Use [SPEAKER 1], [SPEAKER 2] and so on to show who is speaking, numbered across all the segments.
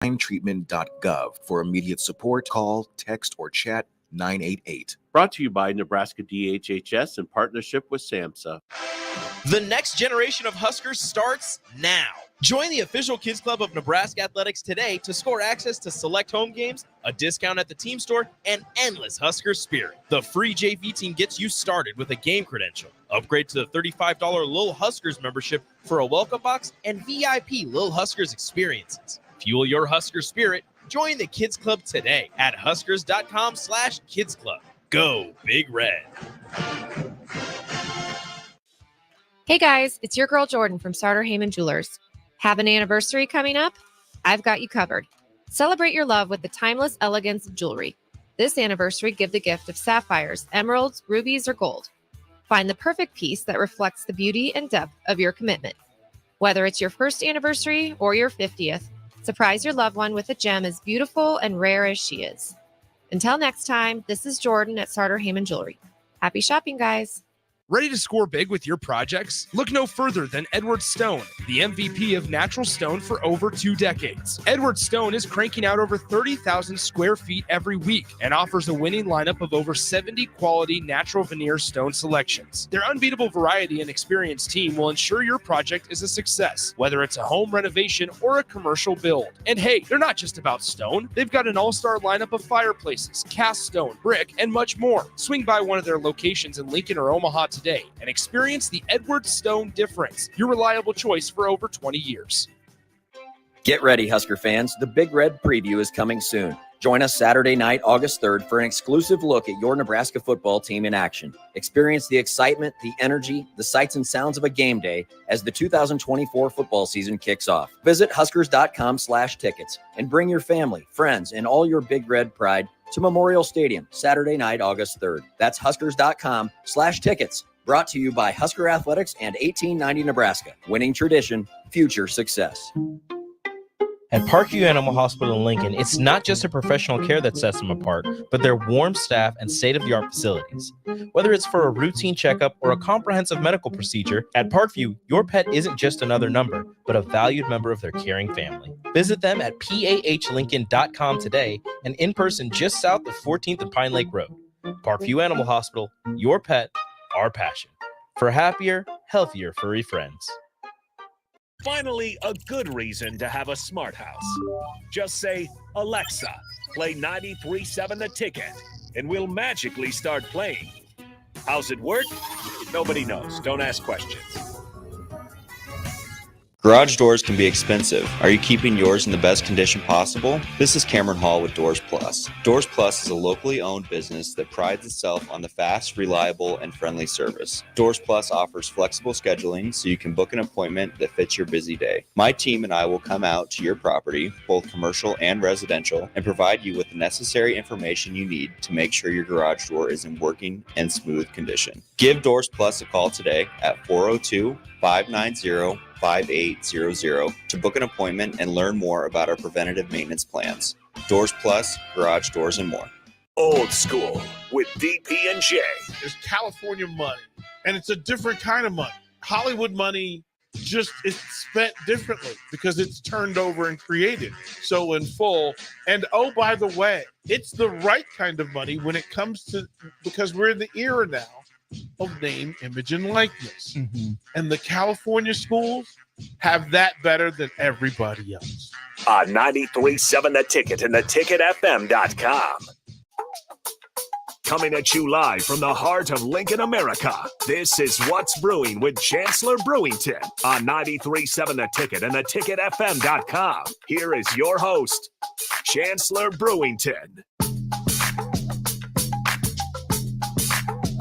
[SPEAKER 1] treatment.gov. For immediate support, call, text, or chat 988.
[SPEAKER 2] Brought to you by Nebraska DHHS in partnership with SAMHSA.
[SPEAKER 3] The next generation of Huskers starts now. Join the official Kids Club of Nebraska Athletics today to score access to select home games, a discount at the team store, and endless Husker spirit. The free JV team gets you started with a game credential. Upgrade to the $35 Lil Huskers membership for a welcome box and VIP Lil Huskers experiences. Fuel your Husker spirit. Join the Kids Club today at huskers.com/Kids Club. Go Big Red.
[SPEAKER 4] Hey guys, it's your girl Jordan from Sartor Heyman Jewelers. Have an anniversary coming up? I've got you covered. Celebrate your love with the timeless elegance of jewelry. This anniversary, give the gift of sapphires, emeralds, rubies, or gold. Find the perfect piece that reflects the beauty and depth of your commitment. Whether it's your first anniversary or your 50th, surprise your loved one with a gem as beautiful and rare as she is. Until next time, this is Jordan at Sartor Heyman Jewelry. Happy shopping, guys.
[SPEAKER 5] Ready to score big with your projects? Look no further than Edward Stone, the MVP of natural stone for over 2 decades. Edward Stone is cranking out over 30,000 square feet every week and offers a winning lineup of over 70 quality natural veneer stone selections. Their unbeatable variety and experienced team will ensure your project is a success, whether it's a home renovation or a commercial build. And hey, they're not just about stone. They've got an all-star lineup of fireplaces, cast stone, brick, and much more. Swing by one of their locations in Lincoln or Omaha today and experience the Edward Stone difference, your reliable choice for over 20 years.
[SPEAKER 6] Get ready, Husker fans. The Big Red Preview is coming soon. Join us Saturday night, August 3rd, for an exclusive look at your Nebraska football team in action. Experience the excitement, the energy, the sights and sounds of a game day as the 2024 football season kicks off. Visit huskers.com/tickets and bring your family, friends, and all your Big Red pride to Memorial Stadium, Saturday night, August 3rd. That's huskers.com/tickets. Brought to you by Husker Athletics and 1890 Nebraska. Winning tradition, future success.
[SPEAKER 7] At Parkview Animal Hospital in Lincoln, it's not just a professional care that sets them apart, but their warm staff and state-of-the-art facilities. Whether it's for a routine checkup or a comprehensive medical procedure, at Parkview, your pet isn't just another number, but a valued member of their caring family. Visit them at pahlincoln.com today and in person just south of 14th and Pine Lake Road. Parkview Animal Hospital, your pet, our passion. For happier, healthier furry friends.
[SPEAKER 8] Finally, a good reason to have a smart house. Just say, Alexa, play 93.7 The Ticket, and we'll magically start playing. How's it work? Nobody knows. Don't ask questions.
[SPEAKER 9] Garage doors can be expensive. Are you keeping yours in the best condition possible? This is Cameron Hall with Doors Plus. Doors Plus is a locally owned business that prides itself on the fast, reliable, and friendly service. Doors Plus offers flexible scheduling so you can book an appointment that fits your busy day. My team and I will come out to your property, both commercial and residential, and provide you with the necessary information you need to make sure your garage door is in working and smooth condition. Give Doors Plus a call today at 402-590-5800 to book an appointment and learn more about our preventative maintenance plans. Doors Plus, garage doors, and more.
[SPEAKER 8] Old School with DP&J.
[SPEAKER 10] It's California money, and it's a different kind of money. Hollywood money just is spent differently because it's turned over and created so in full. And oh, by the way, it's the right kind of money when it comes to, because we're in the era now of name, image, and likeness. Mm-hmm. And the California schools have that better than everybody else.
[SPEAKER 8] 93.7 The Ticket and theticketfm.com. Coming at you live from the heart of Lincoln, America. This is What's Brewing with Chancellor Brewington on 93.7 The Ticket and theticketfm.com. Here is your host, Chancellor Brewington.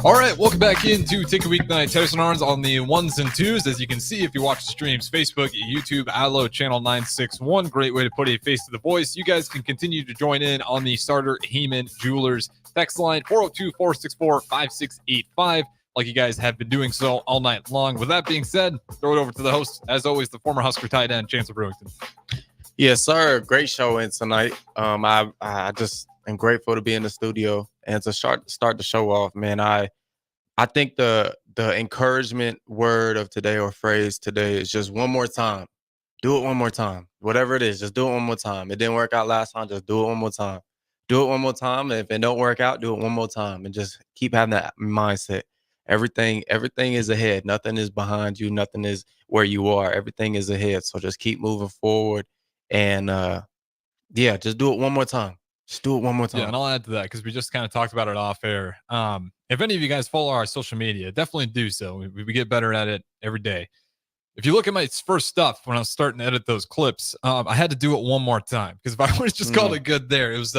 [SPEAKER 11] All right, welcome back into Ticket Weeknight. Tyson Arns on the ones and twos. As you can see, if you watch the streams, Facebook, YouTube, Allo, Channel 961. Great way to put a face to the voice. You guys can continue to join in on the Sartor Heyman Jewelers text line, 402-464-5685, like you guys have been doing so all night long. With that being said, throw it over to the host, as always, the former Husker tight end, Chancellor Brewington.
[SPEAKER 12] Yes, sir. Great show in tonight. I just am grateful to be in the studio and to start the show off, man. I think the encouragement word of today or phrase today is just one more time. Do it one more time. Whatever it is, just do it one more time. It didn't work out last time, just do it one more time. Do it one more time. And if it don't work out, do it one more time. And just keep having that mindset. Everything is ahead. Nothing is behind you. Nothing is where you are. Everything is ahead. So just keep moving forward. And just do it one more time. Just do it one more time.
[SPEAKER 11] Yeah, and I'll add to that because we just kind of talked about it off air. If any of you guys follow our social media, definitely do so. We get better at it every day. If you look at my first stuff when I was starting to edit those clips, I had to do it one more time because if I would have just called it good there, it was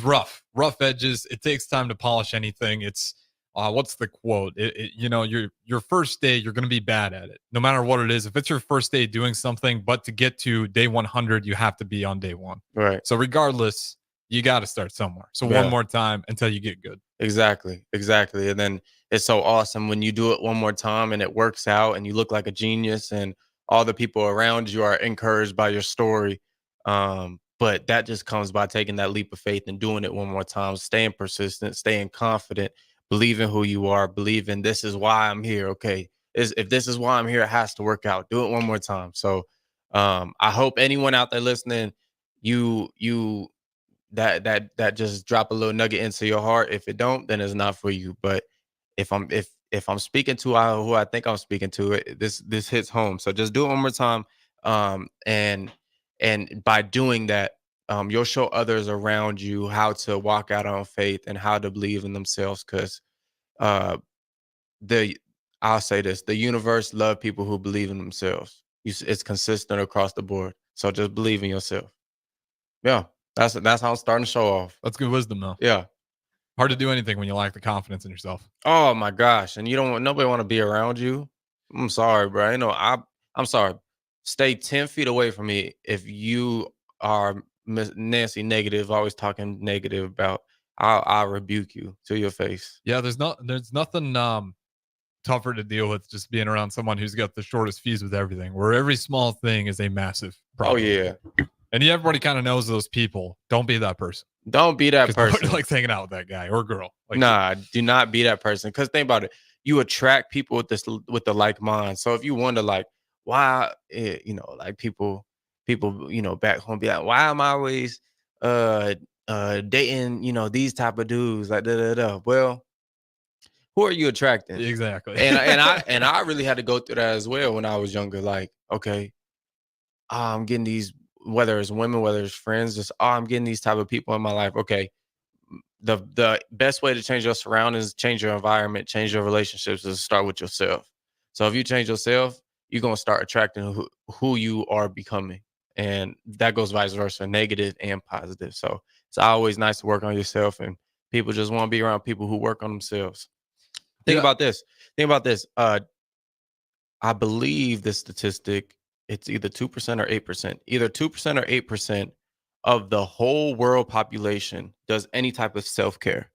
[SPEAKER 11] rough edges. It takes time to polish anything. It's what's the quote? Your first day, you're going to be bad at it, no matter what it is. If it's your first day doing something, but to get to day 100, you have to be on day one.
[SPEAKER 12] Right.
[SPEAKER 11] So regardless, you got to start somewhere. So one more time until you get good.
[SPEAKER 12] Exactly. And then it's so awesome when you do it one more time and it works out and you look like a genius and all the people around you are encouraged by your story. But that just comes by taking that leap of faith and doing it one more time, staying persistent, staying confident, believing who you are, believing this is why I'm here. Okay. If this is why I'm here, it has to work out. Do it one more time. So I hope anyone out there listening, you that just drop a little nugget into your heart. If it don't, then it's not for you. But if I'm speaking to who I think I'm speaking to, this hits home. So just do it one more time. And by doing that, you'll show others around you how to walk out on faith and how to believe in themselves. Because I'll say this: the universe loves people who believe in themselves. It's consistent across the board. So just believe in yourself. Yeah. That's how I'm starting to show off.
[SPEAKER 11] That's good wisdom, though.
[SPEAKER 12] Yeah.
[SPEAKER 11] Hard to do anything when you lack the confidence in yourself.
[SPEAKER 12] Oh my gosh. And nobody want to be around you. I'm sorry, bro. I'm sorry. Stay 10 feet away from me if you are Nancy negative, always talking negative about. I'll rebuke you to your face.
[SPEAKER 11] Yeah, there's nothing tougher to deal with just being around someone who's got the shortest fuse with everything, where every small thing is a massive problem.
[SPEAKER 12] Oh yeah.
[SPEAKER 11] And everybody kind of knows those people. Don't be that person.
[SPEAKER 12] Don't be that person.
[SPEAKER 11] Nobody likes hanging out with that guy or girl.
[SPEAKER 12] Do not be that person. Because think about it. You attract people with the like mind. So if you wonder like why, like people, back home be like, why am I always dating, these type of dudes like da. Well, who are you attracting?
[SPEAKER 11] Exactly.
[SPEAKER 12] And I really had to go through that as well when I was younger. Like, okay, I'm getting these. Whether it's women, whether it's friends, just I'm getting these type of people in my life. Okay, the best way to change your surroundings, change your environment, change your relationships is to start with yourself. So if you change yourself, you're gonna start attracting who you are becoming, and that goes vice versa, negative and positive. So it's always nice to work on yourself, and people just want to be around people who work on themselves. Think about this. I believe this statistic. It's either 2% or 8%. Either 2% or 8% of the whole world population does any type of self-care.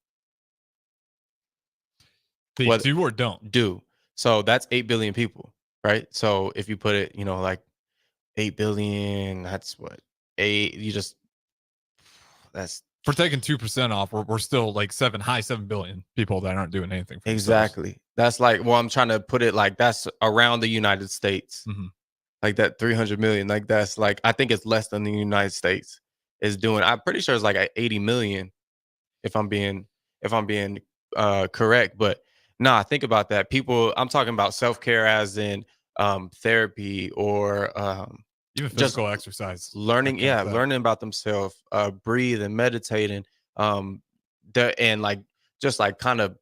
[SPEAKER 11] They do or don't?
[SPEAKER 12] Do. So that's 8 billion people, right? So if you put it, like 8 billion, that's what? That's
[SPEAKER 11] for taking 2% off, we're still like high 7 billion people that aren't doing anything for
[SPEAKER 12] exactly.
[SPEAKER 11] Themselves.
[SPEAKER 12] That's like, well, I'm trying to put it like that's around the United States.
[SPEAKER 11] Mm-hmm.
[SPEAKER 12] Like that 300 million, like that's like, I think it's less than the United States is doing. I'm pretty sure it's like 80 million if I'm being correct. But think about that. People, I'm talking about self-care as in therapy or
[SPEAKER 11] even physical exercise.
[SPEAKER 12] Learning, learning about themselves, breathing, meditating, and like just like kind of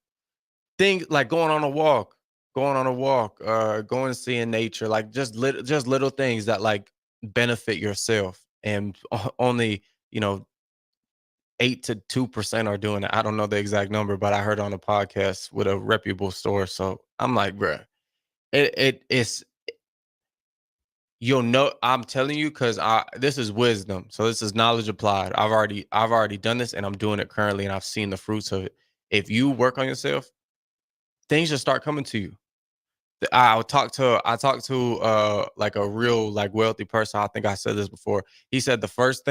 [SPEAKER 12] things like going on a walk, going and seeing nature, like just little things that like benefit yourself. And only 8 to 2% are doing it. I don't know the exact number, but I heard on a podcast with a reputable source. So I'm like, bruh, it's I'm telling you, because this is wisdom. So this is knowledge applied. I've already done this, and I'm doing it currently, and I've seen the fruits of it. If you work on yourself, things just start coming to you. I talked to like a real like wealthy person. I think I said this before. He said the first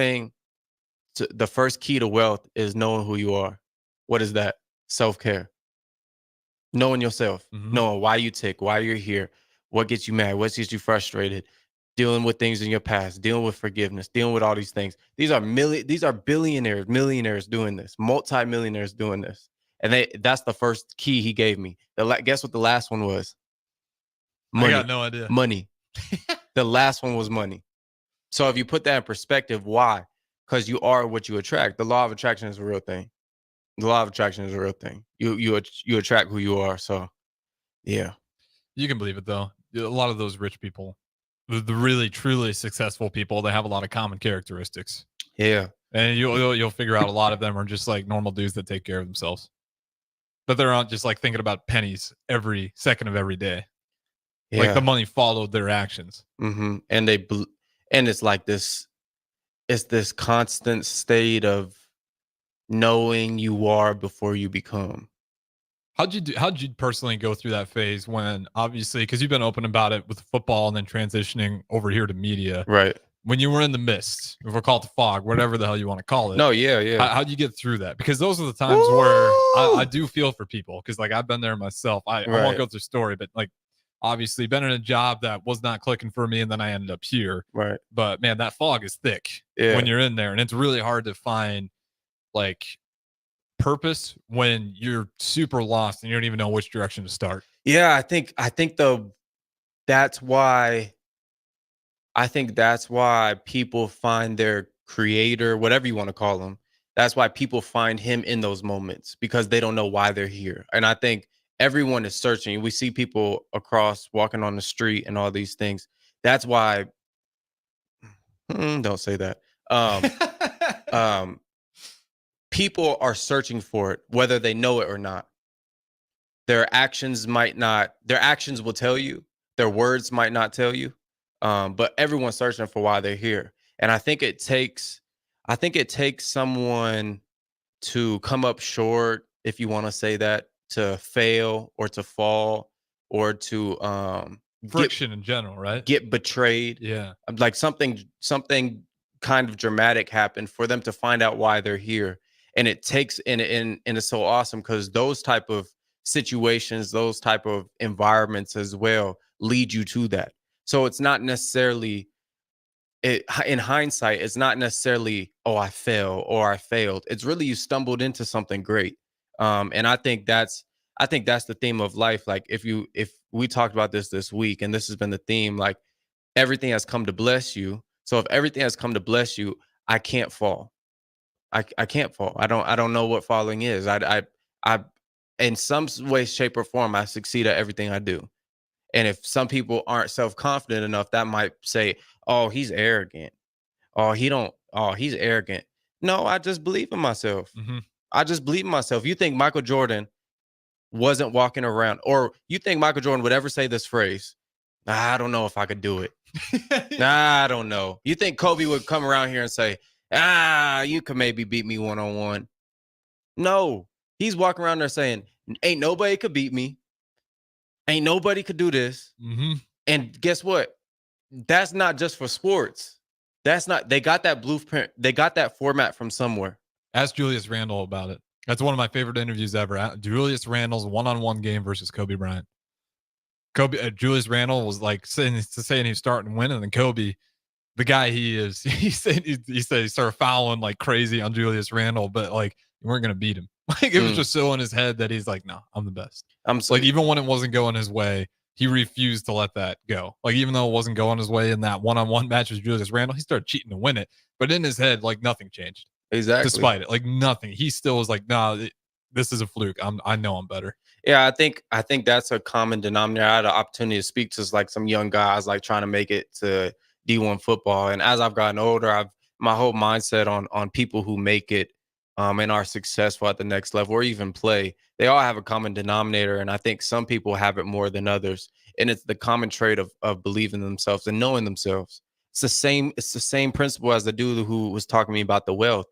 [SPEAKER 12] key to wealth is knowing who you are. What is that? Self-care. Knowing yourself, knowing why you tick, why you're here, what gets you mad, what gets you frustrated. dealing with things in your past, dealing with forgiveness, dealing with all these things. These are billionaires, millionaires doing this, multi-millionaires doing this. And that's the first key he gave me. Guess what the last one was?
[SPEAKER 11] I got no idea.
[SPEAKER 12] Money. The last one was money. So if you put that in perspective, why? Because you are what you attract. The law of attraction is a real thing. The law of attraction is a real thing. You attract who you are. So yeah.
[SPEAKER 11] You can believe it though. A lot of those rich people, the really truly successful people, they have a lot of common characteristics.
[SPEAKER 12] Yeah.
[SPEAKER 11] And you'll figure out a lot of them are just like normal dudes that take care of themselves. But they're not just like thinking about pennies every second of every day.
[SPEAKER 12] Yeah.
[SPEAKER 11] Like the money followed their actions.
[SPEAKER 12] Mm-hmm. And it's like this. It's this constant state of knowing you are before you become.
[SPEAKER 11] How'd you personally go through that phase when, obviously, because you've been open about it with football and then transitioning over here to media,
[SPEAKER 12] right?
[SPEAKER 11] When you were in the mist, if we're called the fog, whatever the hell you want to call it.
[SPEAKER 12] No, yeah.
[SPEAKER 11] How'd you get through that? Because those are the times where I do feel for people, because like I've been there myself. I won't go through story, but like obviously been in a job that was not clicking for me, and then I ended up here.
[SPEAKER 12] Right.
[SPEAKER 11] But man, that fog is thick when you're in there, and it's really hard to find like purpose when you're super lost and you don't even know which direction to start.
[SPEAKER 12] Yeah, I think that's why people find their creator, whatever you want to call him. That's why people find him in those moments, because they don't know why they're here. And I think everyone is searching. We see people across walking on the street and all these things. That's why don't say that. People are searching for it, whether they know it or not. Their actions will tell you, their words might not tell you. But everyone's searching for why they're here. And I think it takes someone to come up short, if you want to say that, to fail or to fall or to
[SPEAKER 11] friction in general, right?
[SPEAKER 12] Get betrayed.
[SPEAKER 11] Yeah.
[SPEAKER 12] Like something kind of dramatic happened for them to find out why they're here. And it takes and it's so awesome, because those type of situations, those type of environments as well lead you to that. So it's not necessarily, in hindsight, it's not necessarily, oh, I fell or I failed. It's really you stumbled into something great. And I think that's the theme of life. Like if we talked about this week, and this has been the theme, like everything has come to bless you. So if everything has come to bless you, I can't fall. I can't fall. I don't know what falling is. I in some way, shape, or form, I succeed at everything I do. And if some people aren't self-confident enough, that might say, oh, he's arrogant. He's arrogant. No, I just believe in myself.
[SPEAKER 11] Mm-hmm.
[SPEAKER 12] I just believe in myself. You think Michael Jordan wasn't walking around, or you think Michael Jordan would ever say this phrase, I don't know if I could do it. I don't know. You think Kobe would come around here and say, you could maybe beat me one-on-one? No, he's walking around there saying, ain't nobody could beat me. Ain't nobody could do this.
[SPEAKER 11] Mm-hmm.
[SPEAKER 12] And guess what? That's not just for sports. They got that blueprint. They got that format from somewhere.
[SPEAKER 11] Ask Julius Randle about it. That's one of my favorite interviews ever. Julius Randle's one-on-one game versus Kobe Bryant. Julius Randle was like saying he's starting to win, and then Kobe, the guy he said he started fouling like crazy on Julius Randle, but like you weren't gonna beat him. Like it was just so in his head that he's like, no, I'm the best. Like even when it wasn't going his way, he refused to let that go. Like even though it wasn't going his way in that one-on-one match with Julius Randle, he started cheating to win it. But in his head, like nothing changed.
[SPEAKER 12] Exactly.
[SPEAKER 11] Despite it, like nothing. He still was like, nah, this is a fluke. I know I'm better.
[SPEAKER 12] Yeah, I think that's a common denominator. I had an opportunity to speak to like some young guys like trying to make it to D1 football. And as I've gotten older, my whole mindset on people who make it and are successful at the next level or even play, they all have a common denominator. And I think some people have it more than others. And it's the common trait of believing in themselves and knowing themselves. It's the same principle as the dude who was talking to me about the wealth.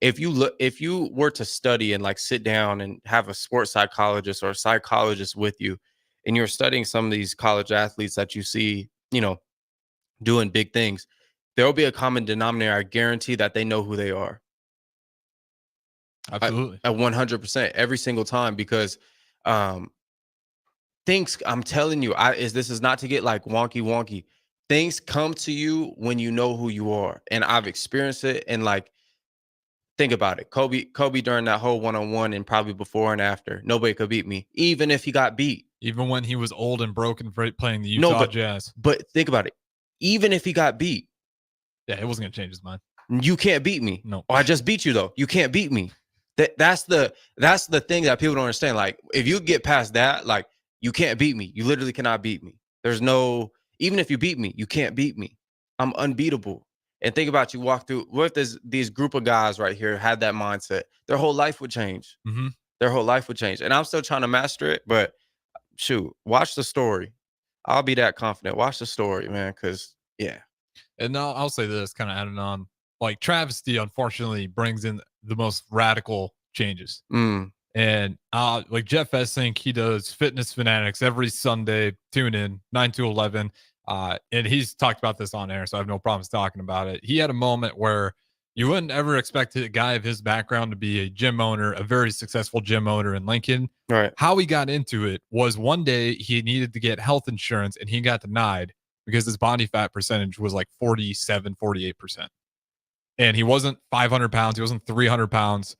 [SPEAKER 12] If you were to study and like sit down and have a sports psychologist or a psychologist with you, and you're studying some of these college athletes that you see, doing big things, there will be a common denominator. I guarantee that they know who they are.
[SPEAKER 11] Absolutely.
[SPEAKER 12] At 100% every single time, because things, I'm telling you, this is not to get like wonky. things come to you when you know who you are. And I've experienced it. And like, think about it. Kobe during that whole one-on-one and probably before and after, nobody could beat me, even if he got beat.
[SPEAKER 11] Even when he was old and broken for playing the
[SPEAKER 12] No,
[SPEAKER 11] Utah
[SPEAKER 12] but-
[SPEAKER 11] Jazz.
[SPEAKER 12] But think about it. Even if he got beat,
[SPEAKER 11] Yeah, it wasn't going to change his mind.
[SPEAKER 12] you can't beat me.
[SPEAKER 11] No.
[SPEAKER 12] Oh, I just beat you though. You can't beat me. That's the thing that people don't understand. Like, if you get past that, like, you can't beat me. You literally cannot beat me. There's no, even if you beat me, you can't beat me. I'm unbeatable. And think about, you walk through, what if there's these group of guys right here had that mindset? Their whole life would change.
[SPEAKER 11] Mm-hmm.
[SPEAKER 12] Their whole life would change. And I'm still trying to master it, but shoot, watch the story. I'll be that confident. Watch the story, man, because, yeah.
[SPEAKER 11] And now I'll say this, kind of adding on, like, travesty unfortunately brings in the most radical changes. And like Jeff Essink, he does Fitness Fanatics every Sunday. Tune in 9 to 11. And he's talked about this on air, so I have no problems talking about it. He had a moment where you wouldn't ever expect a guy of his background to be a gym owner, a very successful gym owner in Lincoln.
[SPEAKER 12] Right.
[SPEAKER 11] How he got into it was one day he needed to get health insurance and he got denied because his body fat percentage was like 47, 48%. And he wasn't 500 pounds. He wasn't 300 pounds,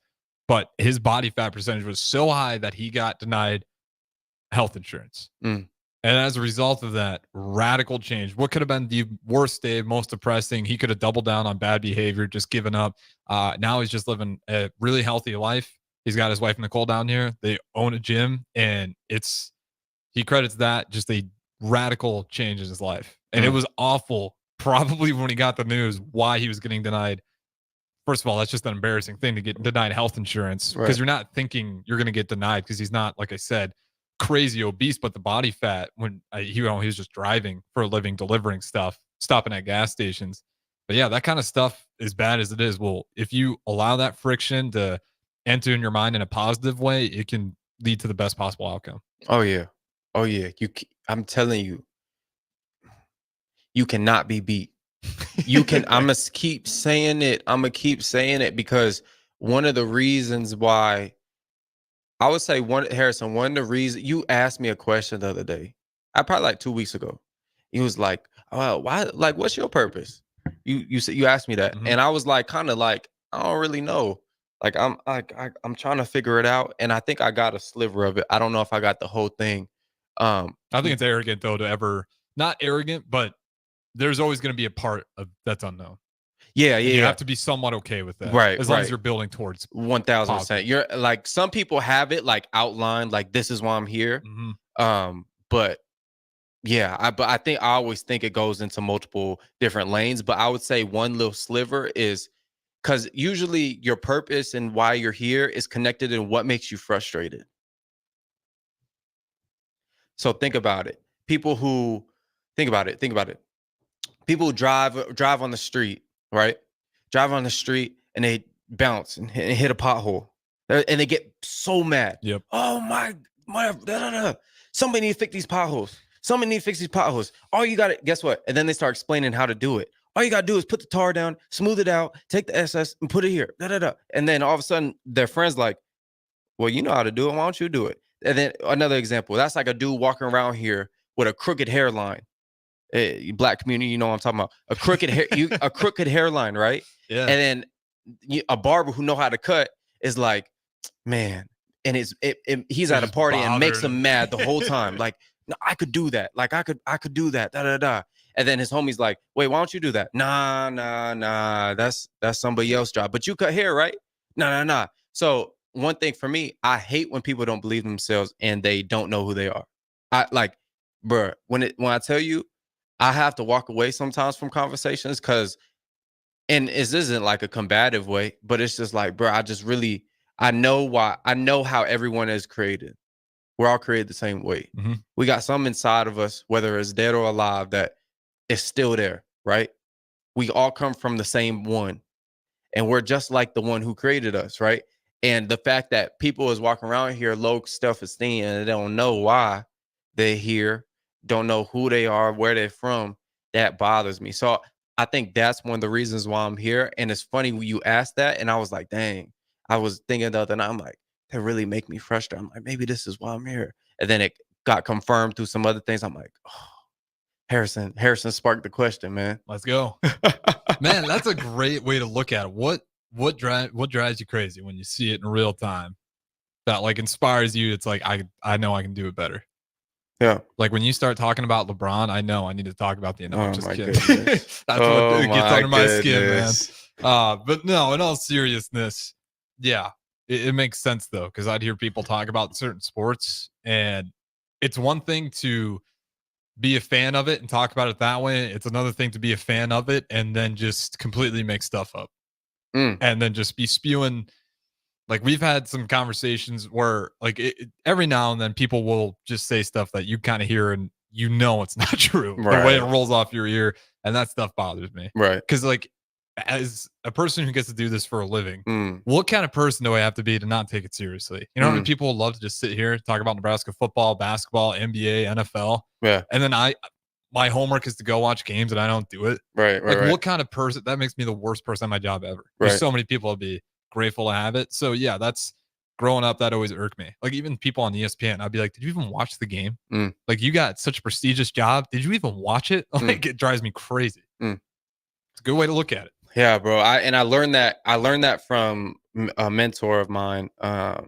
[SPEAKER 11] but his body fat percentage was so high that he got denied health insurance. And as a result of that, radical change. What could have been the worst day, most depressing? He could have doubled down on bad behavior, just given up. Now he's just living a really healthy life. He's got his wife Nicole down here. They own a gym, and he credits that just a radical change in his life. And it was awful, probably when he got the news, why he was getting denied. First of all, that's just an embarrassing thing to get denied health insurance, because you're not thinking you're going to get denied, because he's not, like I said, crazy obese, but the body fat, when he was just driving for a living, delivering stuff, stopping at gas stations. But yeah, that kind of stuff, as bad as it is, well, if you allow that friction to enter in your mind in a positive way, it can lead to the best possible outcome.
[SPEAKER 12] Oh yeah. I'm telling you, you cannot be beat. You can. I'm gonna keep saying it. I'm gonna keep saying it, because one of the reasons why, I would say, Harrison, one of the reasons, you asked me a question the other day, probably like 2 weeks ago. He was like, "Oh, why? Like, what's your purpose?" You said, you asked me that, and I was like, kind of like, I don't really know. Like, I'm trying to figure it out, and I think I got a sliver of it. I don't know if I got the whole thing.
[SPEAKER 11] I think it's arrogant though to ever, not arrogant, but there's always going to be a part of that's unknown.
[SPEAKER 12] Yeah.
[SPEAKER 11] You have to be somewhat okay with that,
[SPEAKER 12] right?
[SPEAKER 11] As long as you're building towards
[SPEAKER 12] 1000%. You're like, some people have it like outlined, like, this is why I'm here. But yeah, but I think, I always think it goes into multiple different lanes. But I would say one little sliver is, because usually your purpose and why you're here is connected in what makes you frustrated. So think about it. Think about it. People who drive on the street, right? Drive on the street and they bounce and hit a pothole, and they get so mad.
[SPEAKER 11] Yep.
[SPEAKER 12] Oh my, somebody need to fix these potholes. Somebody need to fix these potholes. All you got to, guess what? And then they start explaining how to do it. All you got to do is put the tar down, smooth it out, take the SS and put it here. And then all of a sudden their friend's like, well, you know how to do it. Why don't you do it? And then another example, that's like a dude walking around here with a crooked hairline. Black community, you know what I'm talking about. A crooked hairline, right?
[SPEAKER 11] Yeah.
[SPEAKER 12] And then a barber who know how to cut is like, man, and he's at a party and makes him mad the whole time. Like, no, I could do that. Like, I could do that. And then his homie's like, wait, why don't you do that? Nah. That's somebody else's job. But you cut hair, right? Nah. So one thing for me, I hate when people don't believe themselves and they don't know who they are. Bruh, when I tell you, I have to walk away sometimes from conversations, because, and this isn't like a combative way, but it's just like, bro, I know how everyone is created. We're all created the same way. We got something inside of us, whether it's dead or alive, that is still there, right? We all come from the same one, and we're just like the one who created us, right? And the fact that people is walking around here low self-esteem and they don't know why they're here, don't know who they are, where they're from, that bothers me. So I think that's one of the reasons why I'm here. And it's funny when you asked that, and I was like, dang, I was thinking the other night, I'm like, that really make me frustrated. I'm like, maybe this is why I'm here. And then it got confirmed through some other things. I'm like, oh, Harrison sparked the question, man.
[SPEAKER 11] Let's go. Man, that's a great way to look at it. What drives you crazy when you see it in real time that like inspires you? It's like, I know I can do it better.
[SPEAKER 12] Yeah.
[SPEAKER 11] Like when you start talking about LeBron, I know I need to talk about the NFL.
[SPEAKER 12] Oh
[SPEAKER 11] Just
[SPEAKER 12] my
[SPEAKER 11] kidding.
[SPEAKER 12] goodness.
[SPEAKER 11] That's what gets under my skin, man.
[SPEAKER 12] goodness.
[SPEAKER 11] But no, in all seriousness, yeah, it makes sense though, because I'd hear people talk about certain sports, and it's one thing to be a fan of it and talk about it that way. It's another thing to be a fan of it and then just completely make stuff up and then just be spewing. Like we've had some conversations where like every now and then people will just say stuff that you kind of hear and you know it's not true.
[SPEAKER 12] Right.
[SPEAKER 11] The way it rolls off your ear, and that stuff bothers me.
[SPEAKER 12] Right.
[SPEAKER 11] Because like as a person who gets to do this for a living,
[SPEAKER 12] Mm.
[SPEAKER 11] what kind of person do I have to be to not take it seriously? You know, how many people would love to just sit here, talk about Nebraska football, basketball, NBA, NFL.
[SPEAKER 12] Yeah.
[SPEAKER 11] And then my homework is to go watch games and I don't do it.
[SPEAKER 12] Right.
[SPEAKER 11] Like
[SPEAKER 12] Right.
[SPEAKER 11] what kind of person? That makes me the worst person at my job ever.
[SPEAKER 12] Right.
[SPEAKER 11] There's so many people would be grateful to have it. So yeah, that's growing up. That always irked me. Like even people on ESPN, I'd be like, did you even watch the game? Like you got such a prestigious job. Did you even watch it? Like it drives me crazy. It's a good way to look at it.
[SPEAKER 12] Yeah, bro. I learned that from a mentor of mine. I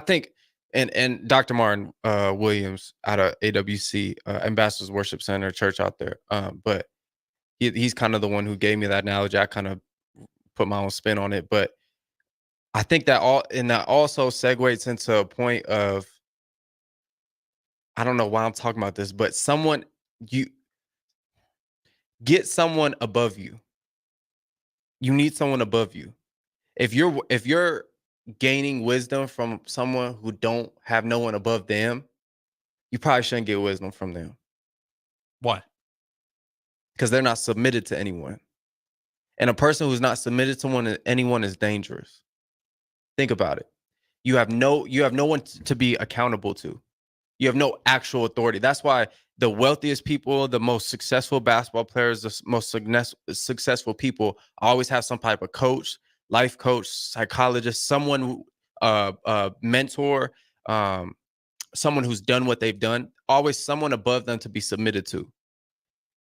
[SPEAKER 12] think, and Dr. Martin Williams out of AWC, Ambassadors Worship Center Church out there. But he's kind of the one who gave me that analogy. I kind of put my own spin on it, but I think that also segues into a point of, I don't know why I'm talking about this, but you get someone above you. You need someone above you. If you're gaining wisdom from someone who don't have no one above them, you probably shouldn't get wisdom from them.
[SPEAKER 11] Why?
[SPEAKER 12] Because they're not submitted to anyone. And a person who's not submitted to anyone is dangerous. Think about it. You have no one to be accountable to. You have no actual authority. That's why the wealthiest people, the most successful basketball players, the most successful people always have some type of coach, life coach, psychologist, someone, mentor, someone who's done what they've done, always someone above them to be submitted to.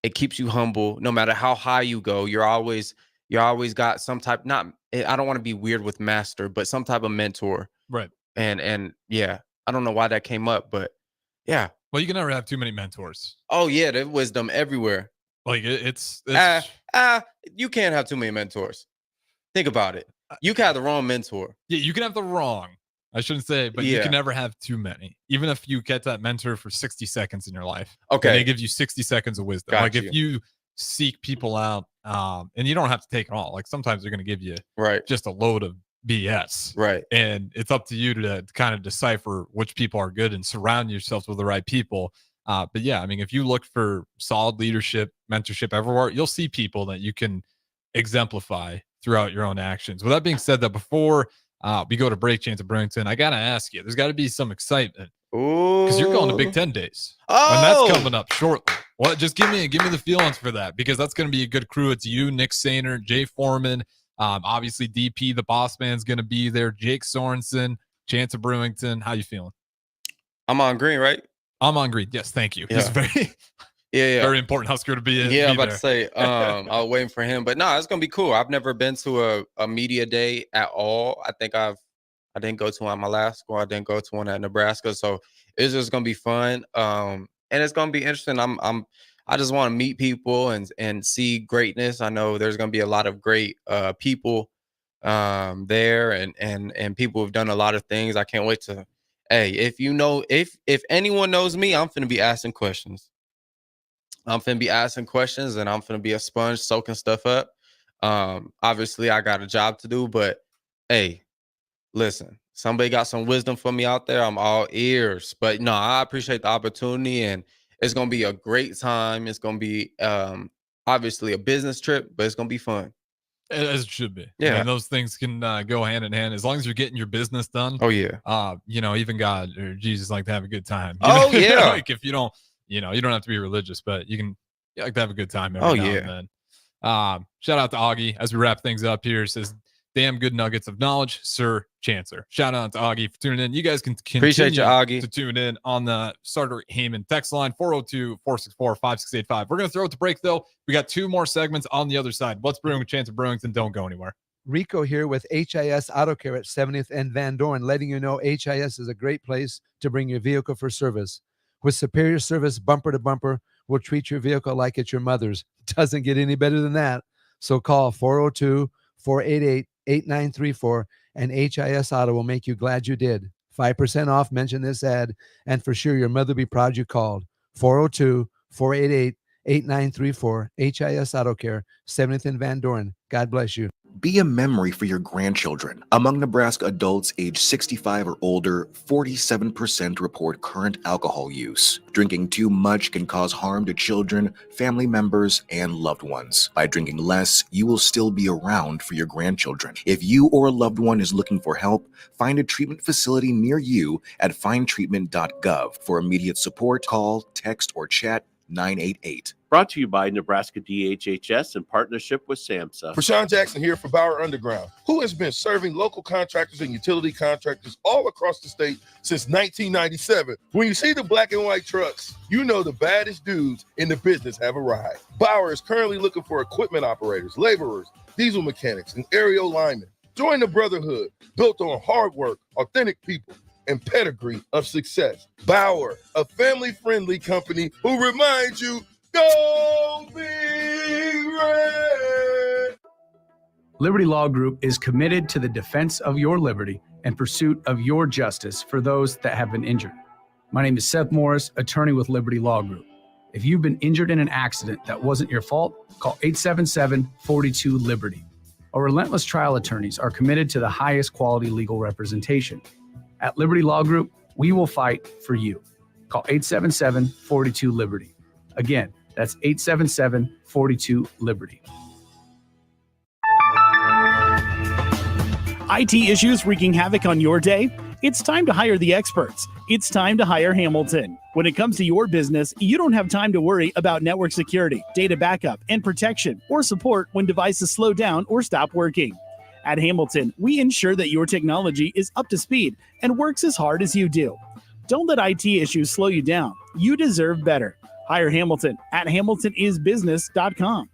[SPEAKER 12] It keeps you humble. No matter how high you go, you're always got some type, I don't want to be weird with master, but some type of mentor.
[SPEAKER 11] Right.
[SPEAKER 12] And yeah, I don't know why that came up, but yeah.
[SPEAKER 11] Well, you can never have too many mentors.
[SPEAKER 12] Oh yeah, there's wisdom everywhere.
[SPEAKER 11] Like it's
[SPEAKER 12] you can't have too many mentors. Think about it. You can have the wrong mentor.
[SPEAKER 11] Yeah, you can have the wrong. I shouldn't say, but you can never have too many. Even if you get that mentor for 60 seconds in your life.
[SPEAKER 12] Okay.
[SPEAKER 11] And they give you 60 seconds of wisdom. Like if you seek people out, and you don't have to take it all. Like sometimes they're going to give you just a load of BS.
[SPEAKER 12] Right.
[SPEAKER 11] And it's up to you to kind of decipher which people are good and surround yourself with the right people. But yeah, I mean, if you look for solid leadership, mentorship everywhere, you'll see people that you can exemplify throughout your own actions. With that being said, that before we go to break, Chancellor Brewington, I got to ask you, there's got to be some excitement because you're going to Big Ten days. And that's coming up shortly. Well, just give me the feelings for that, because that's going to be a good crew. It's you, Nick Sainer, Jay Foreman, obviously DP, the boss man's going to be there, Jake Sorensen, Chancellor Brewington. How you feeling?
[SPEAKER 12] I'm on green, right?
[SPEAKER 11] I'm on green. Yes, thank you.
[SPEAKER 12] Yeah.
[SPEAKER 11] He's very very important Husker to be in.
[SPEAKER 12] Yeah, I'm about to say, I was waiting for him, but no, it's gonna be cool. I've never been to a media day at all. I think I didn't go to one at my last school. I didn't go to one at Nebraska, so it's just gonna be fun. And it's gonna be interesting. I just want to meet people and see greatness. I know there's gonna be a lot of great people there and people who've done a lot of things. I can't wait to. Hey, if anyone knows me, I'm finna be asking questions. I'm finna be asking questions, and I'm finna be a sponge soaking stuff up. Obviously, I got a job to do, but hey, listen, somebody got some wisdom for me out there. I'm all ears. But no, I appreciate the opportunity, and it's gonna be a great time. It's gonna be obviously a business trip, but it's gonna be fun.
[SPEAKER 11] As it should be.
[SPEAKER 12] Yeah.
[SPEAKER 11] I mean, those things can go hand in hand as long as you're getting your business done.
[SPEAKER 12] Oh yeah.
[SPEAKER 11] Even God or Jesus like to have a good time.
[SPEAKER 12] Oh yeah.
[SPEAKER 11] Like if you don't, you don't have to be religious, but you like to have a good time every now and then. Shout out to Augie as we wrap things up here. Says damn good nuggets of knowledge, Sir Chancellor. Shout out to Augie for tuning in. You guys can continue
[SPEAKER 12] Appreciate you, Augie.
[SPEAKER 11] to tune in on the Starter Heyman text line, 402-464-5685. We're going to throw it to break, though. We got 2 more segments on the other side. What's brewing with Chancellor Brewington? Don't go anywhere.
[SPEAKER 13] Rico here with HIS Auto Care at 70th and Van Dorn, letting you know HIS is a great place to bring your vehicle for service. With superior service, bumper to bumper, we'll treat your vehicle like it's your mother's. Doesn't get any better than that. So call 402-488-8934 and HIS Auto will make you glad you did. 5% off, mention this ad, and for sure your mother will be proud you called. 402-488-8934, HIS Auto Care, 70th and Van Dorn. God bless you.
[SPEAKER 1] Be a memory for your grandchildren. Among Nebraska adults age 65 or older, 47% report current alcohol use. Drinking too much can cause harm to children, family members, and loved ones. By drinking less, you will still be around for your grandchildren. If you or a loved one is looking for help, find a treatment facility near you at findtreatment.gov. For immediate support, call, text, or chat 988.
[SPEAKER 2] Brought to you by Nebraska DHHS in partnership with SAMHSA.
[SPEAKER 14] Rashawn Jackson here for Bauer Underground, who has been serving local contractors and utility contractors all across the state since 1997. When you see the black and white trucks, you know the baddest dudes in the business have arrived. Bauer is currently looking for equipment operators, laborers, diesel mechanics, and aerial linemen. Join the brotherhood built on hard work, authentic people, and pedigree of success. Bauer, a family-friendly company who reminds you, go Big Red!
[SPEAKER 15] Liberty Law Group is committed to the defense of your liberty and pursuit of your justice for those that have been injured. My name is Seth Morris, attorney with Liberty Law Group. If you've been injured in an accident that wasn't your fault, call 877-42-LIBERTY. Our relentless trial attorneys are committed to the highest quality legal representation. At Liberty Law Group, we will fight for you. Call 877-42-LIBERTY. Again, that's 877-42-LIBERTY.
[SPEAKER 16] IT issues wreaking havoc on your day? It's time to hire the experts. It's time to hire Hamilton. When it comes to your business, you don't have time to worry about network security, data backup, and protection, or support when devices slow down or stop working. At Hamilton, we ensure that your technology is up to speed and works as hard as you do. Don't let IT issues slow you down. You deserve better. Hire Hamilton at hamiltonisbusiness.com.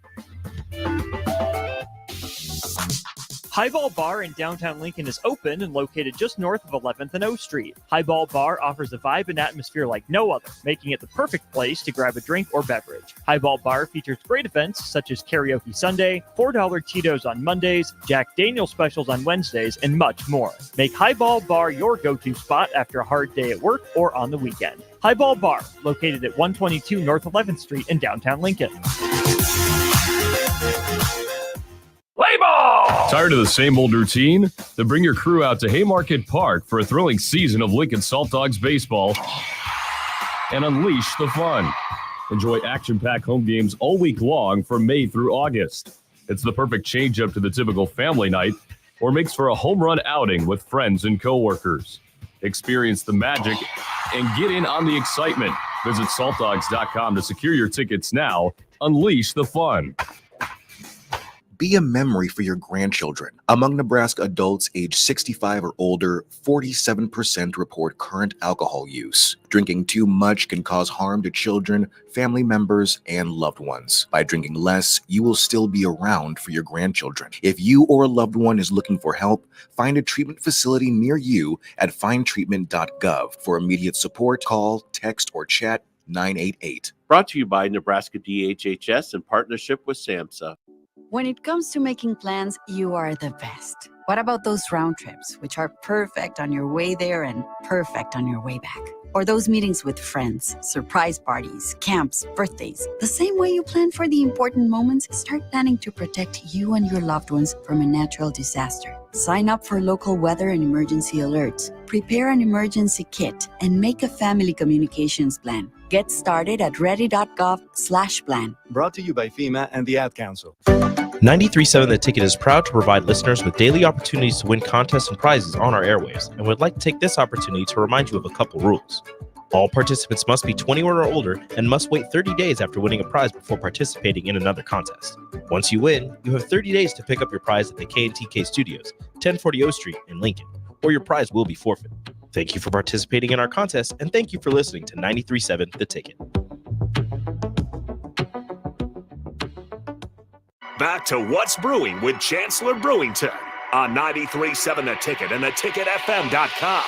[SPEAKER 17] Highball Bar in downtown Lincoln is open and located just north of 11th and O Street. Highball Bar offers a vibe and atmosphere like no other, making it the perfect place to grab a drink or beverage. Highball Bar features great events such as Karaoke Sunday, $4 Tito's on Mondays, Jack Daniel's specials on Wednesdays, and much more. Make Highball Bar your go-to spot after a hard day at work or on the weekend. Highball Bar, located at 122 North 11th Street in downtown Lincoln.
[SPEAKER 18] Play ball! Tired of the same old routine? Then bring your crew out to Haymarket Park for a thrilling season of Lincoln Salt Dogs baseball and unleash the fun. Enjoy action-packed home games all week long from May through August. It's the perfect change-up to the typical family night or makes for a home run outing with friends and coworkers. Experience the magic and get in on the excitement. Visit saltdogs.com to secure your tickets now. Unleash the fun.
[SPEAKER 1] Be a memory for your grandchildren. Among Nebraska adults age 65 or older, 47% report current alcohol use. Drinking too much can cause harm to children, family members, and loved ones. By drinking less, you will still be around for your grandchildren. If you or a loved one is looking for help, find a treatment facility near you at findtreatment.gov. For immediate support, call, text, or chat 988.
[SPEAKER 2] Brought to you by Nebraska DHHS in partnership with SAMHSA.
[SPEAKER 19] When it comes to making plans, you are the best. What about those round trips, which are perfect on your way there and perfect on your way back? Or those meetings with friends, surprise parties, camps, birthdays. The same way you plan for the important moments, start planning to protect you and your loved ones from a natural disaster. Sign up for local weather and emergency alerts. Prepare an emergency kit and make a family communications plan. Get started at ready.gov/plan.
[SPEAKER 20] Brought to you by FEMA and the Ad Council.
[SPEAKER 7] 93.7 The Ticket is proud to provide listeners with daily opportunities to win contests and prizes on our airwaves, and would like to take this opportunity to remind you of a couple rules. All participants must be 21 or older and must wait 30 days after winning a prize before participating in another contest. Once you win, you have 30 days to pick up your prize at the K&TK Studios, 1040 O Street in Lincoln, or your prize will be forfeit. Thank you for participating in our contest, and thank you for listening to 93.7 The Ticket.
[SPEAKER 8] Back to What's Brewing with Chancellor Brewington on 93.7 The Ticket and theticketfm.com.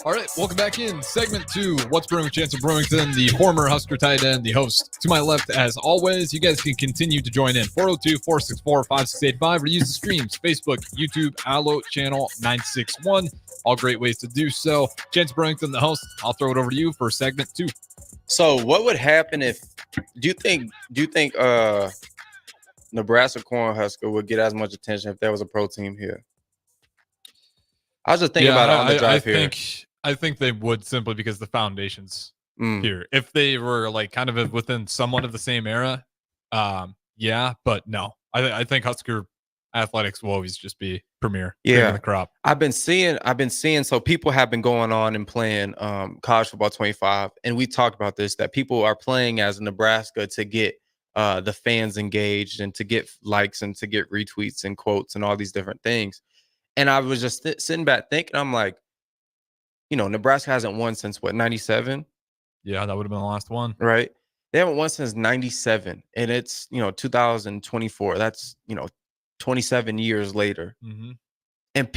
[SPEAKER 11] All right, welcome back in. Segment 2, What's Brewing with Chancellor Brewington, the former Husker tight end, the host. To my left, as always, you guys can continue to join in. 402-464-5685 or use the streams, Facebook, YouTube, Allo, Channel 961. All great ways to do so. Chancellor Brewington, the host. I'll throw it over to you for segment 2.
[SPEAKER 12] So what would happen if do you think Nebraska Cornhusker would get as much attention if there was a pro team here? I was just thinking about it on the drive here.
[SPEAKER 11] I think they would, simply because the foundation's here. If they were like kind of within somewhat of the same era, yeah, but no. I think Husker athletics will always just be premier.
[SPEAKER 12] Yeah,
[SPEAKER 11] the crop.
[SPEAKER 12] I've been seeing. So people have been going on and playing college football 25, and we talked about this, that people are playing as Nebraska to get the fans engaged and to get likes and to get retweets and quotes and all these different things. And I was just sitting back thinking, I'm like, Nebraska hasn't won since what, 97?
[SPEAKER 11] Yeah, that would have been the last one.
[SPEAKER 12] Right. They haven't won since 97. And it's, 2024. That's, 27 years later.
[SPEAKER 11] Mm-hmm.
[SPEAKER 12] And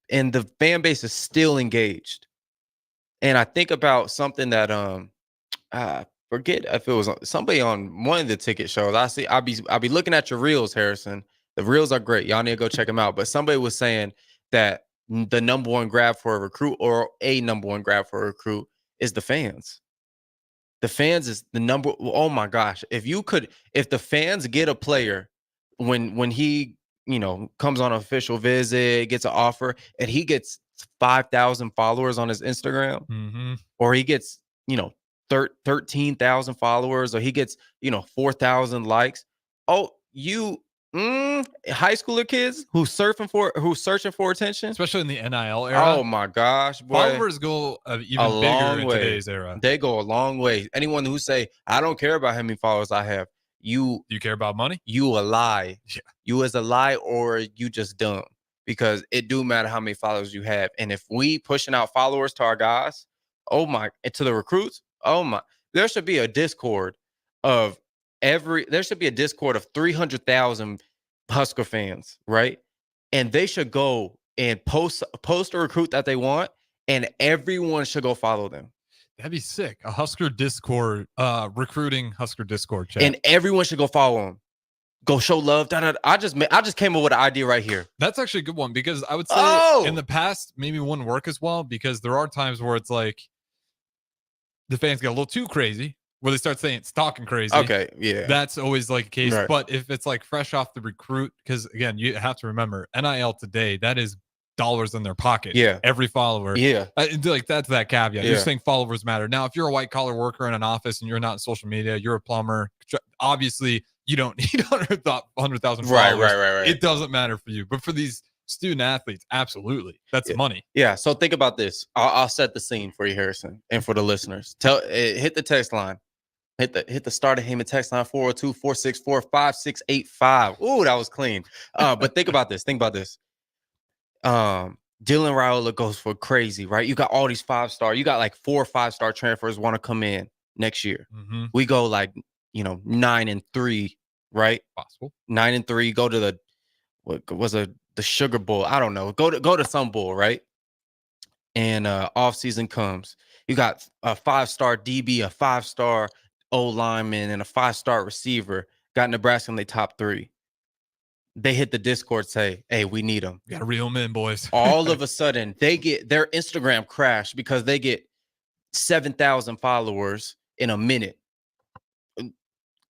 [SPEAKER 12] and the fan base is still engaged. And I think about something that, forget if it was somebody on one of the ticket shows. I'll be looking at your reels, Harrison. The reels are great. Y'all need to go check them out. But somebody was saying that the number one grab for a recruit, or a number one grab for a recruit, is the fans. The fans is the number. Oh my gosh. If the fans get a player when he, comes on an official visit, gets an offer, and he gets 5,000 followers on his Instagram, or he gets, 13,000 followers, or he gets, 4,000 likes. Oh, high schooler kids who's searching for attention,
[SPEAKER 11] especially in the NIL era.
[SPEAKER 12] Oh my gosh, boy.
[SPEAKER 11] Followers go even bigger in today's era.
[SPEAKER 12] They go a long way. Anyone who say, I don't care about how many followers I have, you
[SPEAKER 11] care about money?
[SPEAKER 12] You a lie.
[SPEAKER 11] Yeah.
[SPEAKER 12] You is a lie, or you just dumb, because it do matter how many followers you have. And if we pushing out followers to our guys, and to the recruits, there should be a Discord of 300,000 Husker fans, right? And they should go and post a recruit that they want, and everyone should go follow them.
[SPEAKER 11] That'd be sick. A Husker Discord, recruiting Husker Discord chat.
[SPEAKER 12] And everyone should go follow them. Go show love. I just came up with an idea right here.
[SPEAKER 11] That's actually a good one, because I would say in the past maybe it wouldn't work as well, because there are times where it's like the fans get a little too crazy, where they start saying it's talking crazy.
[SPEAKER 12] Okay, yeah.
[SPEAKER 11] That's always like a case.
[SPEAKER 12] Right.
[SPEAKER 11] But if it's like fresh off the recruit, because again, you have to remember, NIL today, that is dollars in their pocket.
[SPEAKER 12] Yeah.
[SPEAKER 11] Every follower.
[SPEAKER 12] Yeah.
[SPEAKER 11] Like that's that caveat.
[SPEAKER 12] Yeah.
[SPEAKER 11] You're saying followers matter. Now, if you're a white collar worker in an office and you're not in social media, you're a plumber, obviously you don't need 100,000 followers.
[SPEAKER 12] Right.
[SPEAKER 11] It doesn't matter for you. But for these student athletes, absolutely. That's money.
[SPEAKER 12] Yeah. So think about this. I'll set the scene for you, Harrison, and for the listeners. Hit the text line. Hit the Starter Heyman text line, 402-464-5685. Ooh, that was clean. But think about this. Dylan Raiola goes for crazy, right? You got all these 5-star. You got like 4 or 5-star transfers want to come in next year.
[SPEAKER 11] Mm-hmm.
[SPEAKER 12] We go like 9-3, right?
[SPEAKER 11] Possible
[SPEAKER 12] 9-3. Go to the the Sugar Bowl. I don't know. Go to some bowl, right? And off season comes. You got a 5-star DB, a 5-star O lineman, and a 5-star receiver. Got Nebraska in the top 3. They hit the Discord, say, hey, we need them.
[SPEAKER 11] Gotta reel them in, boys.
[SPEAKER 12] All of a sudden, they get their Instagram crash because they get 7,000 followers in a minute.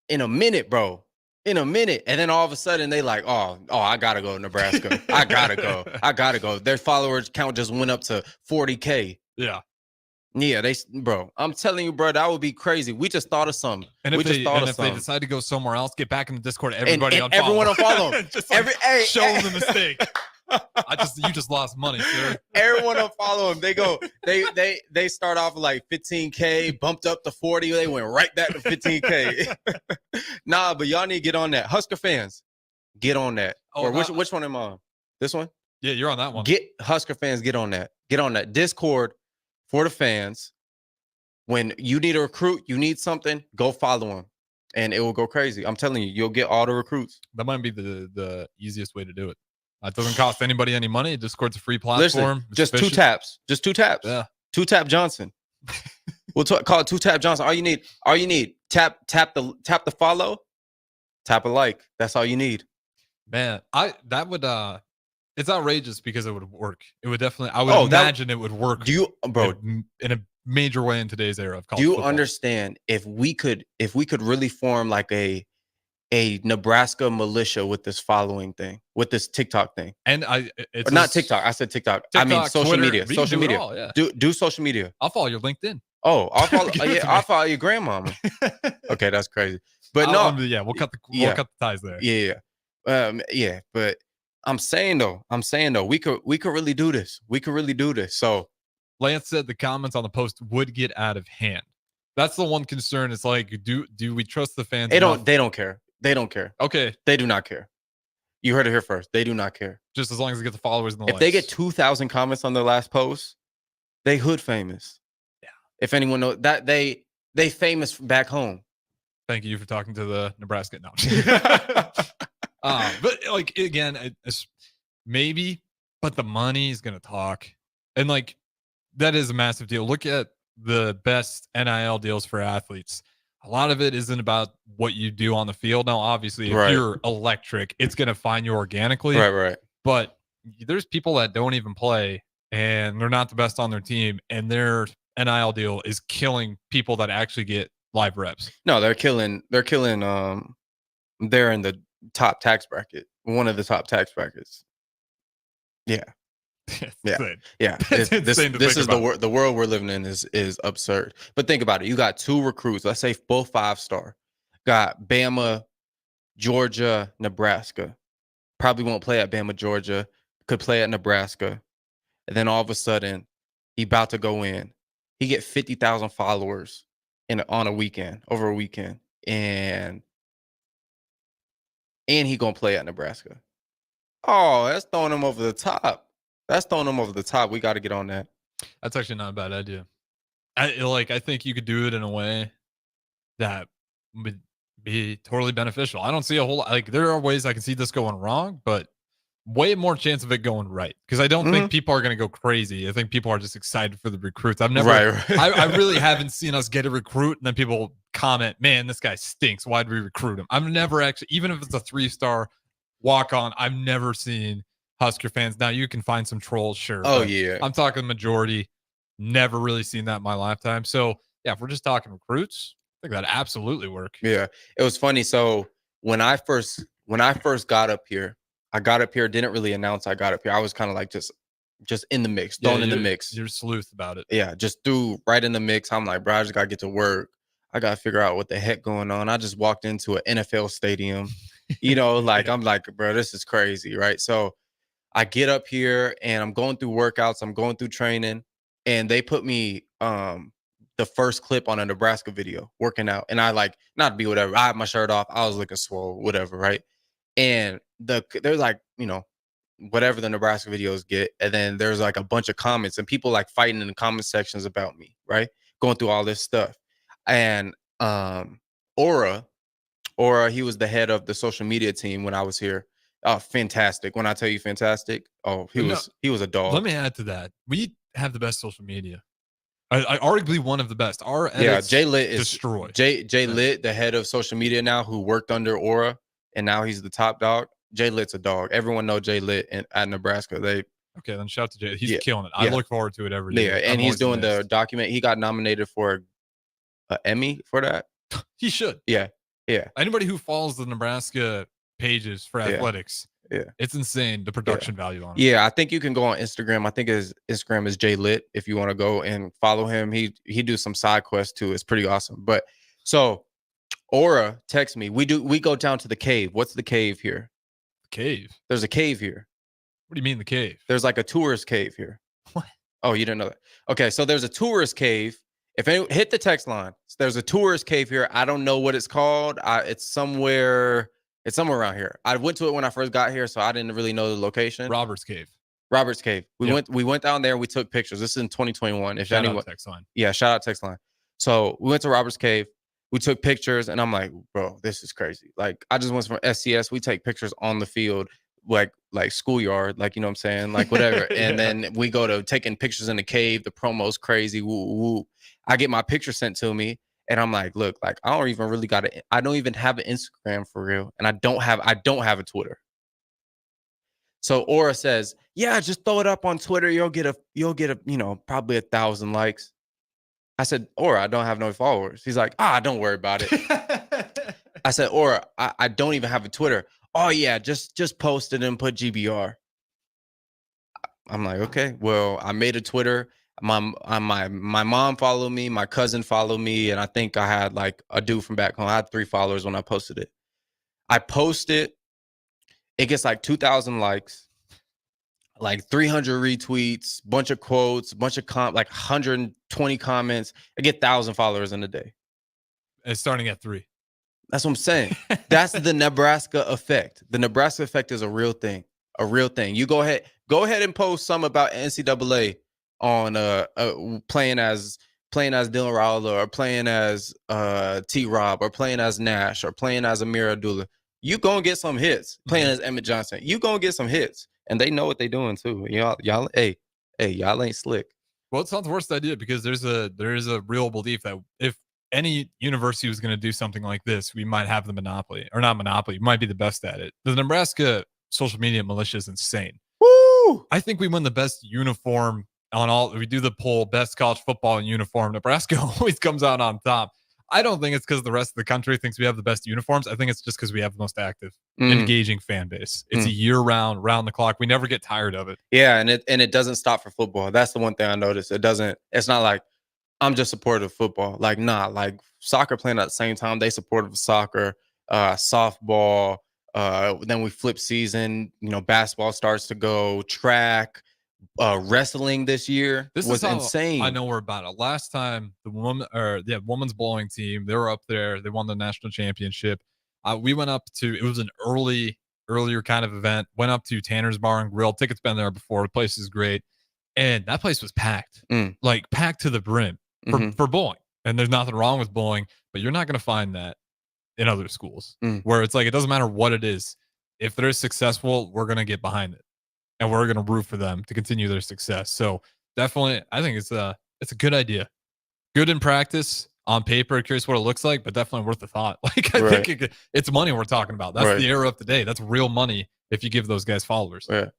[SPEAKER 12] In a minute, bro. In a minute. And then all of a sudden, they like, oh, I gotta go to Nebraska. I gotta go. Their followers count just went up to 40K.
[SPEAKER 11] Yeah.
[SPEAKER 12] Yeah, bro. I'm telling you, bro, that would be crazy. We just thought of something.
[SPEAKER 11] And
[SPEAKER 12] we
[SPEAKER 11] if,
[SPEAKER 12] just
[SPEAKER 11] they,
[SPEAKER 12] thought
[SPEAKER 11] and
[SPEAKER 12] of
[SPEAKER 11] if
[SPEAKER 12] something.
[SPEAKER 11] they decide to go somewhere else, get back in the Discord. Everybody
[SPEAKER 12] and everyone unfollow them.
[SPEAKER 11] Just like show them the mistake. You just lost money, sir.
[SPEAKER 12] Everyone unfollow them. They go. They start off with like 15K, bumped up to 40. They went right back to 15K. Nah, but y'all need to get on that. Husker fans, get on that.
[SPEAKER 11] Oh,
[SPEAKER 12] or which one am I on? This one?
[SPEAKER 11] Yeah, you're on that one.
[SPEAKER 12] Get Husker fans, get on that. Get on that Discord for the fans. When you need a recruit, you need something, go follow him, and it will go crazy. I'm telling you, you'll get all the recruits.
[SPEAKER 11] That might be the easiest way to do it. It doesn't cost anybody any money. Discord's a free platform.
[SPEAKER 12] Listen, just two taps. Just 2 taps.
[SPEAKER 11] Yeah.
[SPEAKER 12] 2-tap Johnson. We'll call it 2-tap Johnson. All you need. Tap the follow, tap a like. That's all you need.
[SPEAKER 11] Man, that would it's outrageous because it would work. It would definitely. I would imagine it would work.
[SPEAKER 12] Do you, bro?
[SPEAKER 11] In a major way in today's era of college
[SPEAKER 12] Do you
[SPEAKER 11] football.
[SPEAKER 12] understand if we could really form like a Nebraska militia with this following thing, with this TikTok thing?
[SPEAKER 11] And
[SPEAKER 12] it's not TikTok. I said TikTok. I mean social
[SPEAKER 11] Twitter,
[SPEAKER 12] media. Social media.
[SPEAKER 11] All, yeah.
[SPEAKER 12] Do social media.
[SPEAKER 11] I'll follow your LinkedIn.
[SPEAKER 12] Oh, I'll follow. I'll follow your grandmama. Okay, that's crazy. But
[SPEAKER 11] we'll cut the ties there.
[SPEAKER 12] Yeah. But I'm saying though, we could really do this. We could really do this. So
[SPEAKER 11] Lance said the comments on the post would get out of hand. That's the one concern. It's like, do we trust the fans?
[SPEAKER 12] They don't care. They don't care.
[SPEAKER 11] Okay.
[SPEAKER 12] They do not care. You heard it here first. They do not care.
[SPEAKER 11] Just as long as they get the followers and the likes.
[SPEAKER 12] If they get 2,000 comments on their last post, they hood famous.
[SPEAKER 11] Yeah.
[SPEAKER 12] If anyone knows that, they famous back home.
[SPEAKER 11] Thank you for talking to the Nebraska. No. But like, again, it's maybe, but the money is going to talk. And like, that is a massive deal. Look at the best NIL deals for athletes. A lot of it isn't about what you do on the field. Now, obviously, if you're electric, it's going to find you organically.
[SPEAKER 12] Right.
[SPEAKER 11] But there's people that don't even play and they're not the best on their team, and their NIL deal is killing people that actually get live reps.
[SPEAKER 12] No, they're killing. They're in the top tax bracket. One of the top tax brackets. Yeah. This is the world we're living in is absurd. But think about it. You got 2 recruits. Let's say both 5-star. Got Bama, Georgia, Nebraska. Probably won't play at Bama, Georgia. Could play at Nebraska. And then all of a sudden, he about to go in. He get 50,000 followers over a weekend, and he gonna play at Nebraska. Oh, that's throwing him over the top. We got to get on that.
[SPEAKER 11] That's actually not a bad idea. I think you could do it in a way that would be totally beneficial. I don't see a whole lot. Like, there are ways I can see this going wrong, but way more chance of it going right. Because I don't think people are going to go crazy. I think people are just excited for the recruits. I've never, I really haven't seen us get a recruit and then people comment, man, this guy stinks. Why'd we recruit him? I've never actually, even if it's a 3-star walk on, I've never seen Husker fans. Now you can find some trolls, sure.
[SPEAKER 12] Oh yeah,
[SPEAKER 11] I'm talking majority. Never really seen that in my lifetime. So yeah, if we're just talking recruits, I think that absolutely work.
[SPEAKER 12] Yeah, it was funny. So when I first got up here, didn't really announce I got up here. I was kind of like just in the mix, thrown in the mix.
[SPEAKER 11] You're sleuth about it.
[SPEAKER 12] Yeah, just threw right in the mix. I'm like, bro, I just gotta get to work. I gotta figure out what the heck going on. I just walked into an NFL stadium, like I'm like, bro, this is crazy, right? So I get up here and I'm going through workouts, I'm going through training, and they put me the first clip on a Nebraska video working out. And I like, not to be whatever, I had my shirt off, I was looking swole, whatever, right? And there's like, whatever the Nebraska videos get, and then there's like a bunch of comments and people like fighting in the comment sections about me, right? Going through all this stuff. And Aura, he was the head of the social media team when I was here. Oh, fantastic. When I tell you fantastic, he was a dog.
[SPEAKER 11] Let me add to that. We have the best social media. I arguably one of the best. Our edits
[SPEAKER 12] Jay Litt is
[SPEAKER 11] destroyed.
[SPEAKER 12] Jay Litt, the head of social media now, who worked under Aura, and now he's the top dog. Jay Litt's a dog. Everyone know Jay Litt at Nebraska.
[SPEAKER 11] Okay, then shout out to Jay. He's killing it. I look forward to it every year.
[SPEAKER 12] Yeah, and he's doing the document. He got nominated for an Emmy for that.
[SPEAKER 11] He should.
[SPEAKER 12] Yeah.
[SPEAKER 11] Anybody who follows the Nebraska pages for athletics,
[SPEAKER 12] Yeah.
[SPEAKER 11] It's insane, the production value on it.
[SPEAKER 12] Yeah, I think you can go on Instagram. I think his Instagram is JLit if you want to go and follow him. He do some side quests too. It's pretty awesome. But so Aura text me. We go down to the cave. What's the cave here?
[SPEAKER 11] Cave?
[SPEAKER 12] There's a cave here.
[SPEAKER 11] What do you mean the cave?
[SPEAKER 12] There's like a tourist cave here.
[SPEAKER 11] What?
[SPEAKER 12] Oh, you didn't know that. Okay, so there's a tourist cave. If any, hit the text line. So there's a tourist cave here. I don't know what it's called. It's somewhere around here. I went to it when I first got here, so I didn't really know the location.
[SPEAKER 11] Robert's Cave.
[SPEAKER 12] We went down there and we took pictures. This is in 2021. If
[SPEAKER 11] Shout
[SPEAKER 12] anyone,
[SPEAKER 11] out text line.
[SPEAKER 12] Yeah, shout out text line. So we went to Robert's Cave. We took pictures, and I'm like, bro, this is crazy. Like, I just went from SCS. We take pictures on the field, like schoolyard, like, you know what I'm saying, like whatever. And then we go to taking pictures in the cave. The promo's crazy. Woo, woo. I get my picture sent to me, and I'm like, look, like I don't even have an Instagram for real, and I don't have a Twitter. So Aura says, yeah, just throw it up on Twitter. You'll get a probably 1,000 likes. I said, Aura, I don't have no followers. He's like, don't worry about it. I said, Aura, I don't even have a Twitter. Oh yeah, just post it and put GBR. I'm like, okay, well, I made a Twitter. My mom followed me, my cousin followed me, and I think I had like a dude from back home. I had 3 followers when I posted it. I post it. It gets like 2,000 likes, like 300 retweets, bunch of quotes, bunch of like 120 comments. I get 1,000 followers in a day.
[SPEAKER 11] It's starting at 3.
[SPEAKER 12] That's what I'm saying. That's the Nebraska effect. The Nebraska effect is a real thing. A real thing. You go ahead and post some about NCAA on playing as Dylan Rowler, or playing as T. Rob, or playing as Nash, or playing as Amir Abdullah. You gonna get some hits. Playing as Emmett Johnson, you gonna get some hits, and they know what they doing too. Y'all, hey, y'all ain't slick.
[SPEAKER 11] Well, it's not the worst idea, because there is a real belief that if any university was going to do something like this, we might have the monopoly, or not monopoly. We might be the best at it. The Nebraska social media militia is insane.
[SPEAKER 12] Woo!
[SPEAKER 11] I think we win the best uniform on all. We do the poll, best college football in uniform. Nebraska always comes out on top. I don't think it's because the rest of the country thinks we have the best uniforms. I think it's just because we have the most active, engaging fan base. It's a year-round, round-the-clock. We never get tired of it.
[SPEAKER 12] Yeah, and it doesn't stop for football. That's the one thing I noticed. It's not like I'm just supportive of football. Like, nah, like soccer playing at the same time. They supportive of soccer, softball. Then we flip season. Basketball starts to go, track. Wrestling this year was insane.
[SPEAKER 11] I know we're about it. Last time the women's bowling team, they were up there. They won the national championship. We went up to, it was an earlier kind of event. Went up to Tanner's Bar and Grill. Tickets been there before. The place is great, and that place was packed, like packed to the brim for bowling. And there's nothing wrong with bowling, but you're not going to find that in other schools where it's like it doesn't matter what it is. If they're successful, we're going to get behind it. And we're going to root for them to continue their success. So definitely, I think it's a good idea. Good in practice, on paper. Curious what it looks like, but definitely worth the thought. Like, I think it's money we're talking about. That's the era of the day. That's real money if you give those guys followers.
[SPEAKER 12] Yeah.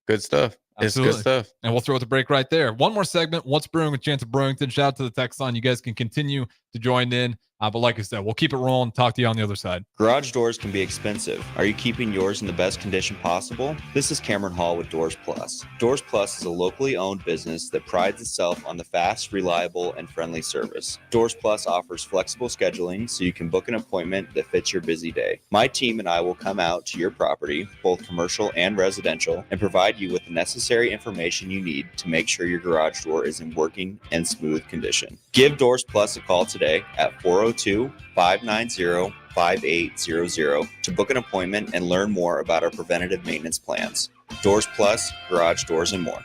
[SPEAKER 12] Good stuff.
[SPEAKER 11] Absolutely.
[SPEAKER 12] It's good stuff.
[SPEAKER 11] And we'll throw it to break right there. One more segment. What's Brewing with Chancellor Brewington? Shout out to the text line. You guys can continue to join in. But like I said, we'll keep it rolling. Talk to you on the other side.
[SPEAKER 9] Garage doors can be expensive. Are you keeping yours in the best condition possible? This is Cameron Hall with Doors Plus. Doors Plus is a locally owned business that prides itself on the fast, reliable, and friendly service. Doors Plus offers flexible scheduling so you can book an appointment that fits your busy day. My team and I will come out to your property, both commercial and residential, and provide you with the necessary information you need to make sure your garage door is in working and smooth condition. Give Doors Plus a call today at 402-590-5800 to book an appointment and learn more about our preventative maintenance plans. Doors Plus, garage doors, and more.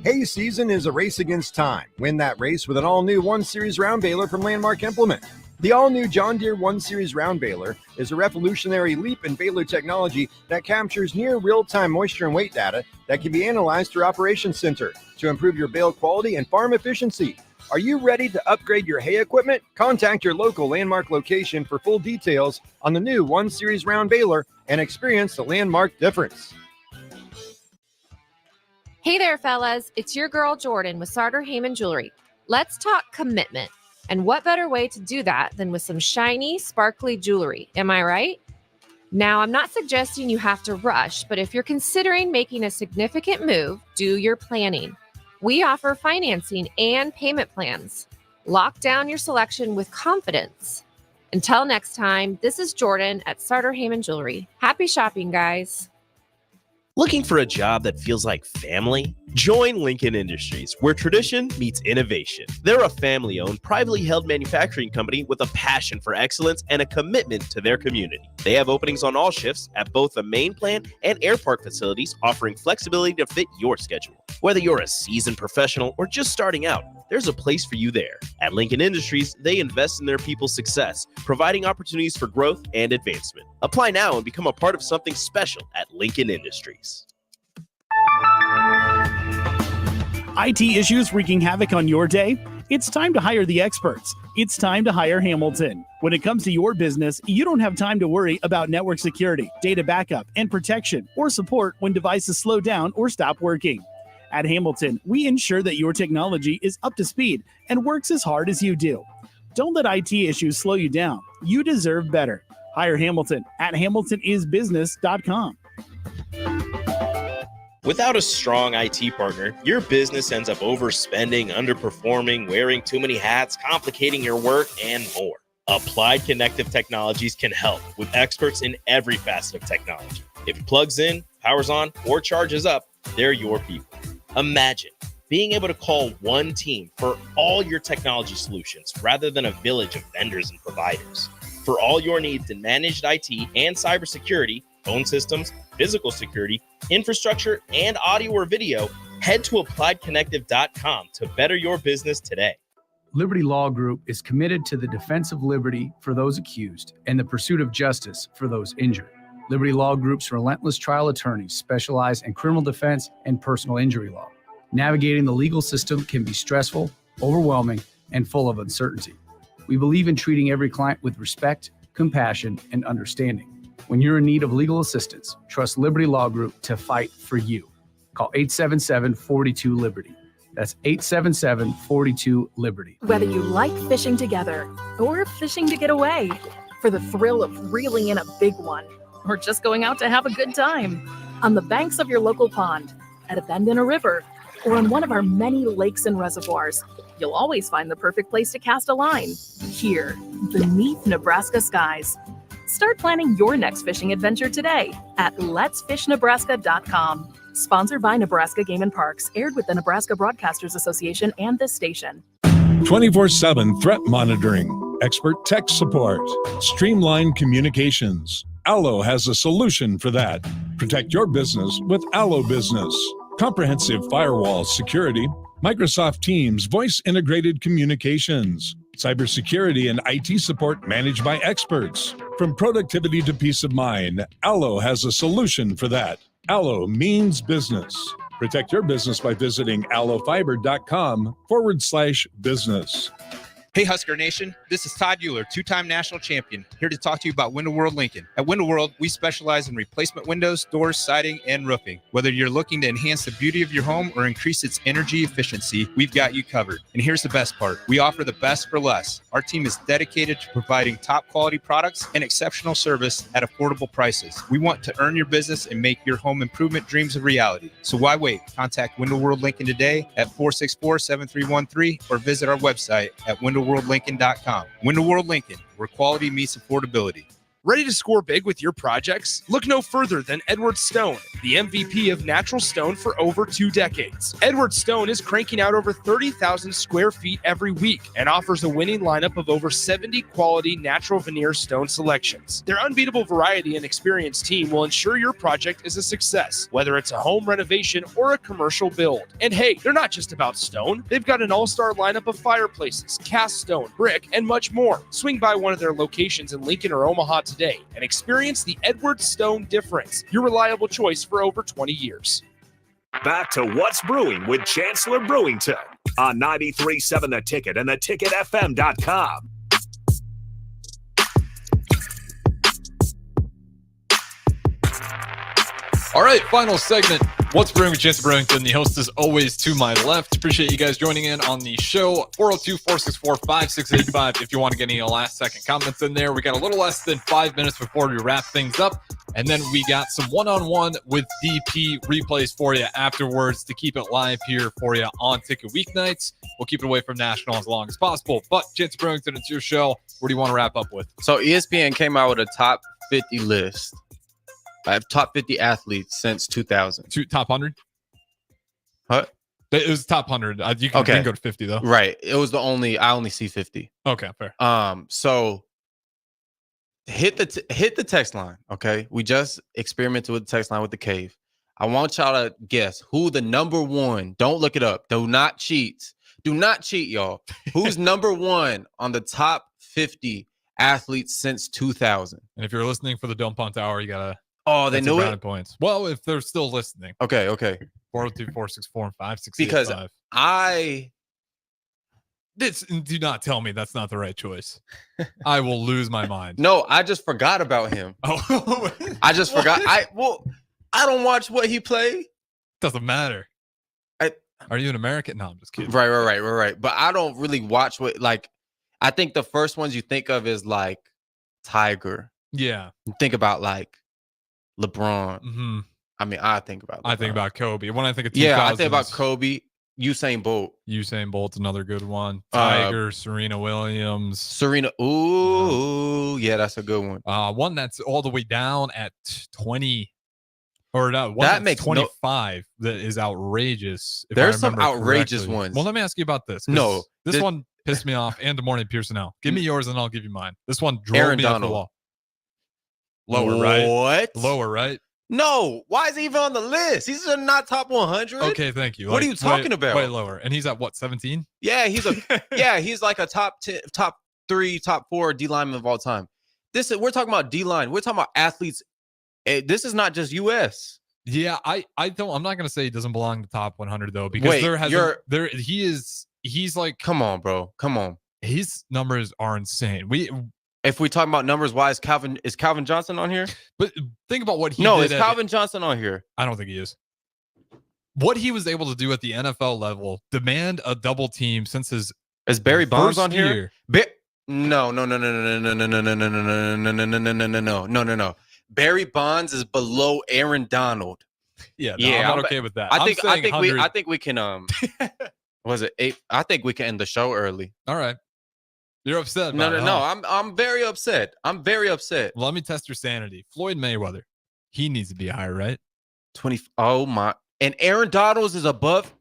[SPEAKER 21] Hay season is a race against time. Win that race with an all-new 1 Series round baler from Landmark Implement. The all-new John Deere 1 Series round baler is a revolutionary leap in baler technology that captures near real-time moisture and weight data that can be analyzed through Operations Center to improve your bale quality and farm efficiency. Are you ready to upgrade your hay equipment? Contact your local Landmark location for full details on the new 1 Series round baler and experience the Landmark difference.
[SPEAKER 4] Hey there, fellas. It's your girl, Jordan, with Sartor Heyman Jewelry. Let's talk commitment. And what better way to do that than with some shiny, sparkly jewelry? Am I right? Now, I'm not suggesting you have to rush, but if you're considering making a significant move, do your planning. We offer financing and payment plans. Lock down your selection with confidence. Until next time, this is Jordan at Sartor Heyman Jewelry. Happy shopping, guys.
[SPEAKER 3] Looking for a job that feels like family? Join Lincoln Industries, where tradition meets innovation. They're a family-owned, privately held manufacturing company with a passion for excellence and a commitment to their community. They have openings on all shifts at both the main plant and air park facilities, offering flexibility to fit your schedule. Whether you're a seasoned professional or just starting out, there's a place for you there. At Lincoln Industries, they invest in their people's success, providing opportunities for growth and advancement. Apply now and become a part of something special at Lincoln Industries.
[SPEAKER 16] IT issues wreaking havoc on your day? It's time to hire the experts. It's time to hire Hamilton. When it comes to your business, you don't have time to worry about network security, data backup, and protection, or support when devices slow down or stop working. At Hamilton, we ensure that your technology is up to speed and works as hard as you do. Don't let IT issues slow you down. You deserve better. Hire Hamilton at hamiltonisbusiness.com.
[SPEAKER 3] Without a strong IT partner, your business ends up overspending, underperforming, wearing too many hats, complicating your work, and more. Applied Connective Technologies can help with experts in every facet of technology. If it plugs in, powers on, or charges up, they're your people. Imagine being able to call one team for all your technology solutions rather than a village of vendors and providers. For all your needs in managed IT and cybersecurity, phone systems, physical security, infrastructure, and audio or video, head to appliedconnective.com to better your business today.
[SPEAKER 15] Liberty Law Group is committed to the defense of liberty for those accused and the pursuit of justice for those injured. Liberty Law Group's relentless trial attorneys specialize in criminal defense and personal injury law. Navigating the legal system can be stressful, overwhelming, and full of uncertainty. We believe in treating every client with respect, compassion, and understanding. When you're in need of legal assistance, trust Liberty Law Group to fight for you. Call 877-42-LIBERTY. That's 877-42-LIBERTY.
[SPEAKER 22] Whether you like fishing together or fishing to get away, for the thrill of reeling in a big one, or just going out to have a good time, on the banks of your local pond, at a bend in a river, or on one of our many lakes and reservoirs, you'll always find the perfect place to cast a line, here, beneath Nebraska skies. Start planning your next fishing adventure today at letsfishnebraska.com. Sponsored by Nebraska Game and Parks, aired with the Nebraska Broadcasters Association and this station.
[SPEAKER 23] 24/7 threat monitoring, expert tech support, streamlined communications. Allo has a solution for that. Protect your business with Allo Business. Comprehensive firewall security, Microsoft Teams voice-integrated communications, cybersecurity and IT support managed by experts. From productivity to peace of mind, Allo has a solution for that. Allo means business. Protect your business by visiting allofiber.com/business.
[SPEAKER 24] Hey Husker Nation, this is Todd Euler, two-time national champion, here to talk to you about Window World Lincoln. At Window World, we specialize in replacement windows, doors, siding, and roofing. Whether you're looking to enhance the beauty of your home or increase its energy efficiency, we've got you covered. And here's the best part. We offer the best for less. Our team is dedicated to providing top quality products and exceptional service at affordable prices. We want to earn your business and make your home improvement dreams a reality. So why wait? Contact Window World Lincoln today at 464-7313 or visit our website at windowworldlincoln.com. Window World Lincoln, where quality meets affordability.
[SPEAKER 5] Ready to score big with your projects? Look no further than Edward Stone, the MVP of natural stone for over 2 decades. Edward Stone is cranking out over 30,000 square feet every week and offers a winning lineup of over 70 quality natural veneer stone selections. Their unbeatable variety and experienced team will ensure your project is a success, whether it's a home renovation or a commercial build. And hey, they're not just about stone. They've got an all-star lineup of fireplaces, cast stone, brick, and much more. Swing by one of their locations in Lincoln or Omaha today and experience the Edward Stone difference, your reliable choice for over 20 years.
[SPEAKER 8] Back to What's Brewing with Chancellor Brewington on 93.7 The Ticket and theticketfm.com.
[SPEAKER 11] All right, final segment, What's brewing with Chancellor Brewington, the host is always to my left. Appreciate you guys joining in on the show. 402-464-5685 if you want to get any last-second comments in there. We got a little less than 5 minutes before we wrap things up. And then we got some one-on-one with DP replays for you afterwards to keep it live here for you on Ticket Weeknights. We'll keep it away from national as long as possible. But Chancellor Brewington, it's your show. What do you want to wrap up with?
[SPEAKER 12] So ESPN came out with a top 50 list. I have top 50 athletes since 2000.
[SPEAKER 11] Top 100?
[SPEAKER 12] What?
[SPEAKER 11] It was top 100. You can go to 50 though.
[SPEAKER 12] Right. It was I only see 50.
[SPEAKER 11] Okay, fair.
[SPEAKER 12] So hit the text line. Okay. We just experimented with the text line with the cave. I want y'all to guess who the number one. Don't look it up. Do not cheat. Do not cheat, y'all. Who's number one on the top 50 athletes since 2000?
[SPEAKER 11] And if you're listening for the Don't Punt Hour, you gotta.
[SPEAKER 12] Oh, they know it.
[SPEAKER 11] Points. Well, if they're still listening.
[SPEAKER 12] Okay.
[SPEAKER 11] 402-464-5685.
[SPEAKER 12] Because
[SPEAKER 11] do not tell me that's not the right choice. I will lose my mind.
[SPEAKER 12] No, I just forgot about him.
[SPEAKER 11] Oh,
[SPEAKER 12] I just forgot. I don't watch what he play.
[SPEAKER 11] Doesn't matter. Are you an American? No, I'm just kidding.
[SPEAKER 12] Right. But I don't really watch what, like, I think the first ones you think of is like Tiger.
[SPEAKER 11] Yeah.
[SPEAKER 12] You think about like LeBron.
[SPEAKER 11] Mm-hmm.
[SPEAKER 12] I mean, I think about
[SPEAKER 11] Kobe. When I think of 2000s,
[SPEAKER 12] I think about Kobe. Usain Bolt's
[SPEAKER 11] another good one. Tiger, Serena Williams.
[SPEAKER 12] Ooh, yeah, that's a good one.
[SPEAKER 11] One that's all the way down at 20. Or no,
[SPEAKER 12] that makes
[SPEAKER 11] 25 that is outrageous.
[SPEAKER 12] There's some outrageous ones.
[SPEAKER 11] Well, let me ask you about this.
[SPEAKER 12] No.
[SPEAKER 11] This one pissed me off, and DeMornay Pearson. Give me yours and I'll give you mine. This one drove me off the wall. Lower, right?
[SPEAKER 12] What?
[SPEAKER 11] Lower, right?
[SPEAKER 12] No. Why is he even on the list? He's not top 100.
[SPEAKER 11] Okay, thank you.
[SPEAKER 12] What are you talking about?
[SPEAKER 11] Way lower. And he's at what, 17?
[SPEAKER 12] Yeah, he's like a top 10, top 3, top 4 D lineman of all time. We're talking about D line. We're talking about athletes. This is not just US.
[SPEAKER 11] Yeah, I'm not gonna say he doesn't belong in the top 100 though, because he's like,
[SPEAKER 12] come on, bro. Come on.
[SPEAKER 11] His numbers are insane.
[SPEAKER 12] If we talk about numbers wise, is Calvin Johnson on here?
[SPEAKER 11] But think about what he
[SPEAKER 12] did.
[SPEAKER 11] No,
[SPEAKER 12] is Calvin Johnson on here?
[SPEAKER 11] I don't think he is. What he was able to do at the NFL level, demand a double team since his
[SPEAKER 12] is Barry Bonds on
[SPEAKER 11] here?
[SPEAKER 12] No. Barry Bonds is below Aaron Donald.
[SPEAKER 11] Yeah, I'm not okay with that.
[SPEAKER 12] I think we can was it 8? I think we can end the show early.
[SPEAKER 11] All right. You're upset.
[SPEAKER 12] No. I'm very upset. Well,
[SPEAKER 11] let me test your sanity. Floyd Mayweather, he needs to be higher, right?
[SPEAKER 12] 20. Oh my! And Aaron Donald is above.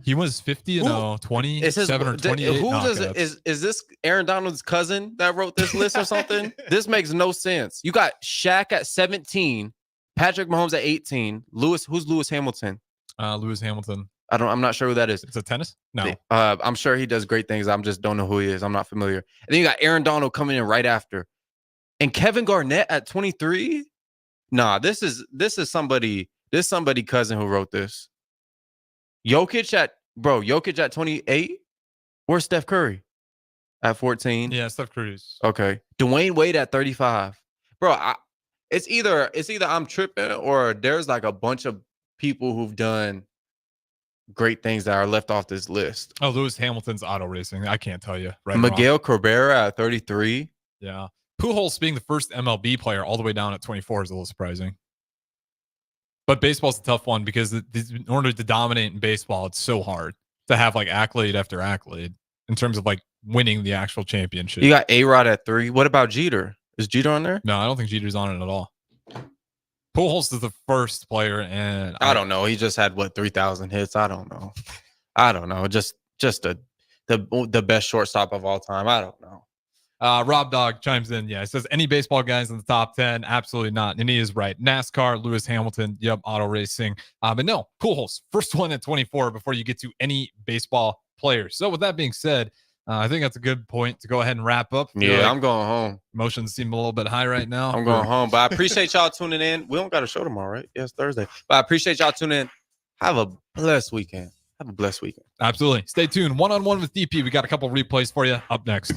[SPEAKER 11] He was 50-0, 27 or 28.
[SPEAKER 12] Is this Aaron Donald's cousin that wrote this list or something? This makes no sense. You got Shaq at 17, Patrick Mahomes at 18. Who's Lewis Hamilton?
[SPEAKER 11] Lewis Hamilton.
[SPEAKER 12] I'm not sure who that is.
[SPEAKER 11] It's a tennis? No.
[SPEAKER 12] I'm sure he does great things. I'm just don't know who he is. I'm not familiar. And then you got Aaron Donald coming in right after. And Kevin Garnett at 23? Nah, this is somebody cousin who wrote this. Jokic at 28? Where's Steph Curry? At 14?
[SPEAKER 11] Yeah, Steph Curry's.
[SPEAKER 12] Okay. Dwayne Wade at 35. Bro, it's either I'm tripping or there's like a bunch of people who've done great things that are left off this list.
[SPEAKER 11] Oh, Lewis Hamilton's auto racing. I can't tell you. Right?
[SPEAKER 12] Miguel Cabrera at 33.
[SPEAKER 11] Yeah. Pujols being the first MLB player all the way down at 24 is a little surprising. But baseball's a tough one because in order to dominate in baseball, it's so hard to have like accolade after accolade in terms of like winning the actual championship.
[SPEAKER 12] You got A-Rod at 3. What about Jeter? Is Jeter on there?
[SPEAKER 11] No, I don't think Jeter's on it at all. Pujols is the first player, and
[SPEAKER 12] I don't know. He just had 3,000 hits. I don't know. Just the best shortstop of all time. I don't know.
[SPEAKER 11] Rob Dog chimes in. Yeah, it says any baseball guys in the top 10? Absolutely not. And he is right. NASCAR, Lewis Hamilton. Yep, auto racing. But no, Pujols first one at 24 before you get to any baseball players. So with that being said, I think that's a good point to go ahead and wrap up.
[SPEAKER 12] Yeah, I'm going home.
[SPEAKER 11] Emotions seem a little bit high right now.
[SPEAKER 12] I'm going home, but I appreciate y'all tuning in. We don't got a show tomorrow, right? Yes, Thursday. But I appreciate y'all tuning in. Have a blessed weekend. Absolutely. Stay tuned. One-on-one with DP. We got a couple replays for you up next.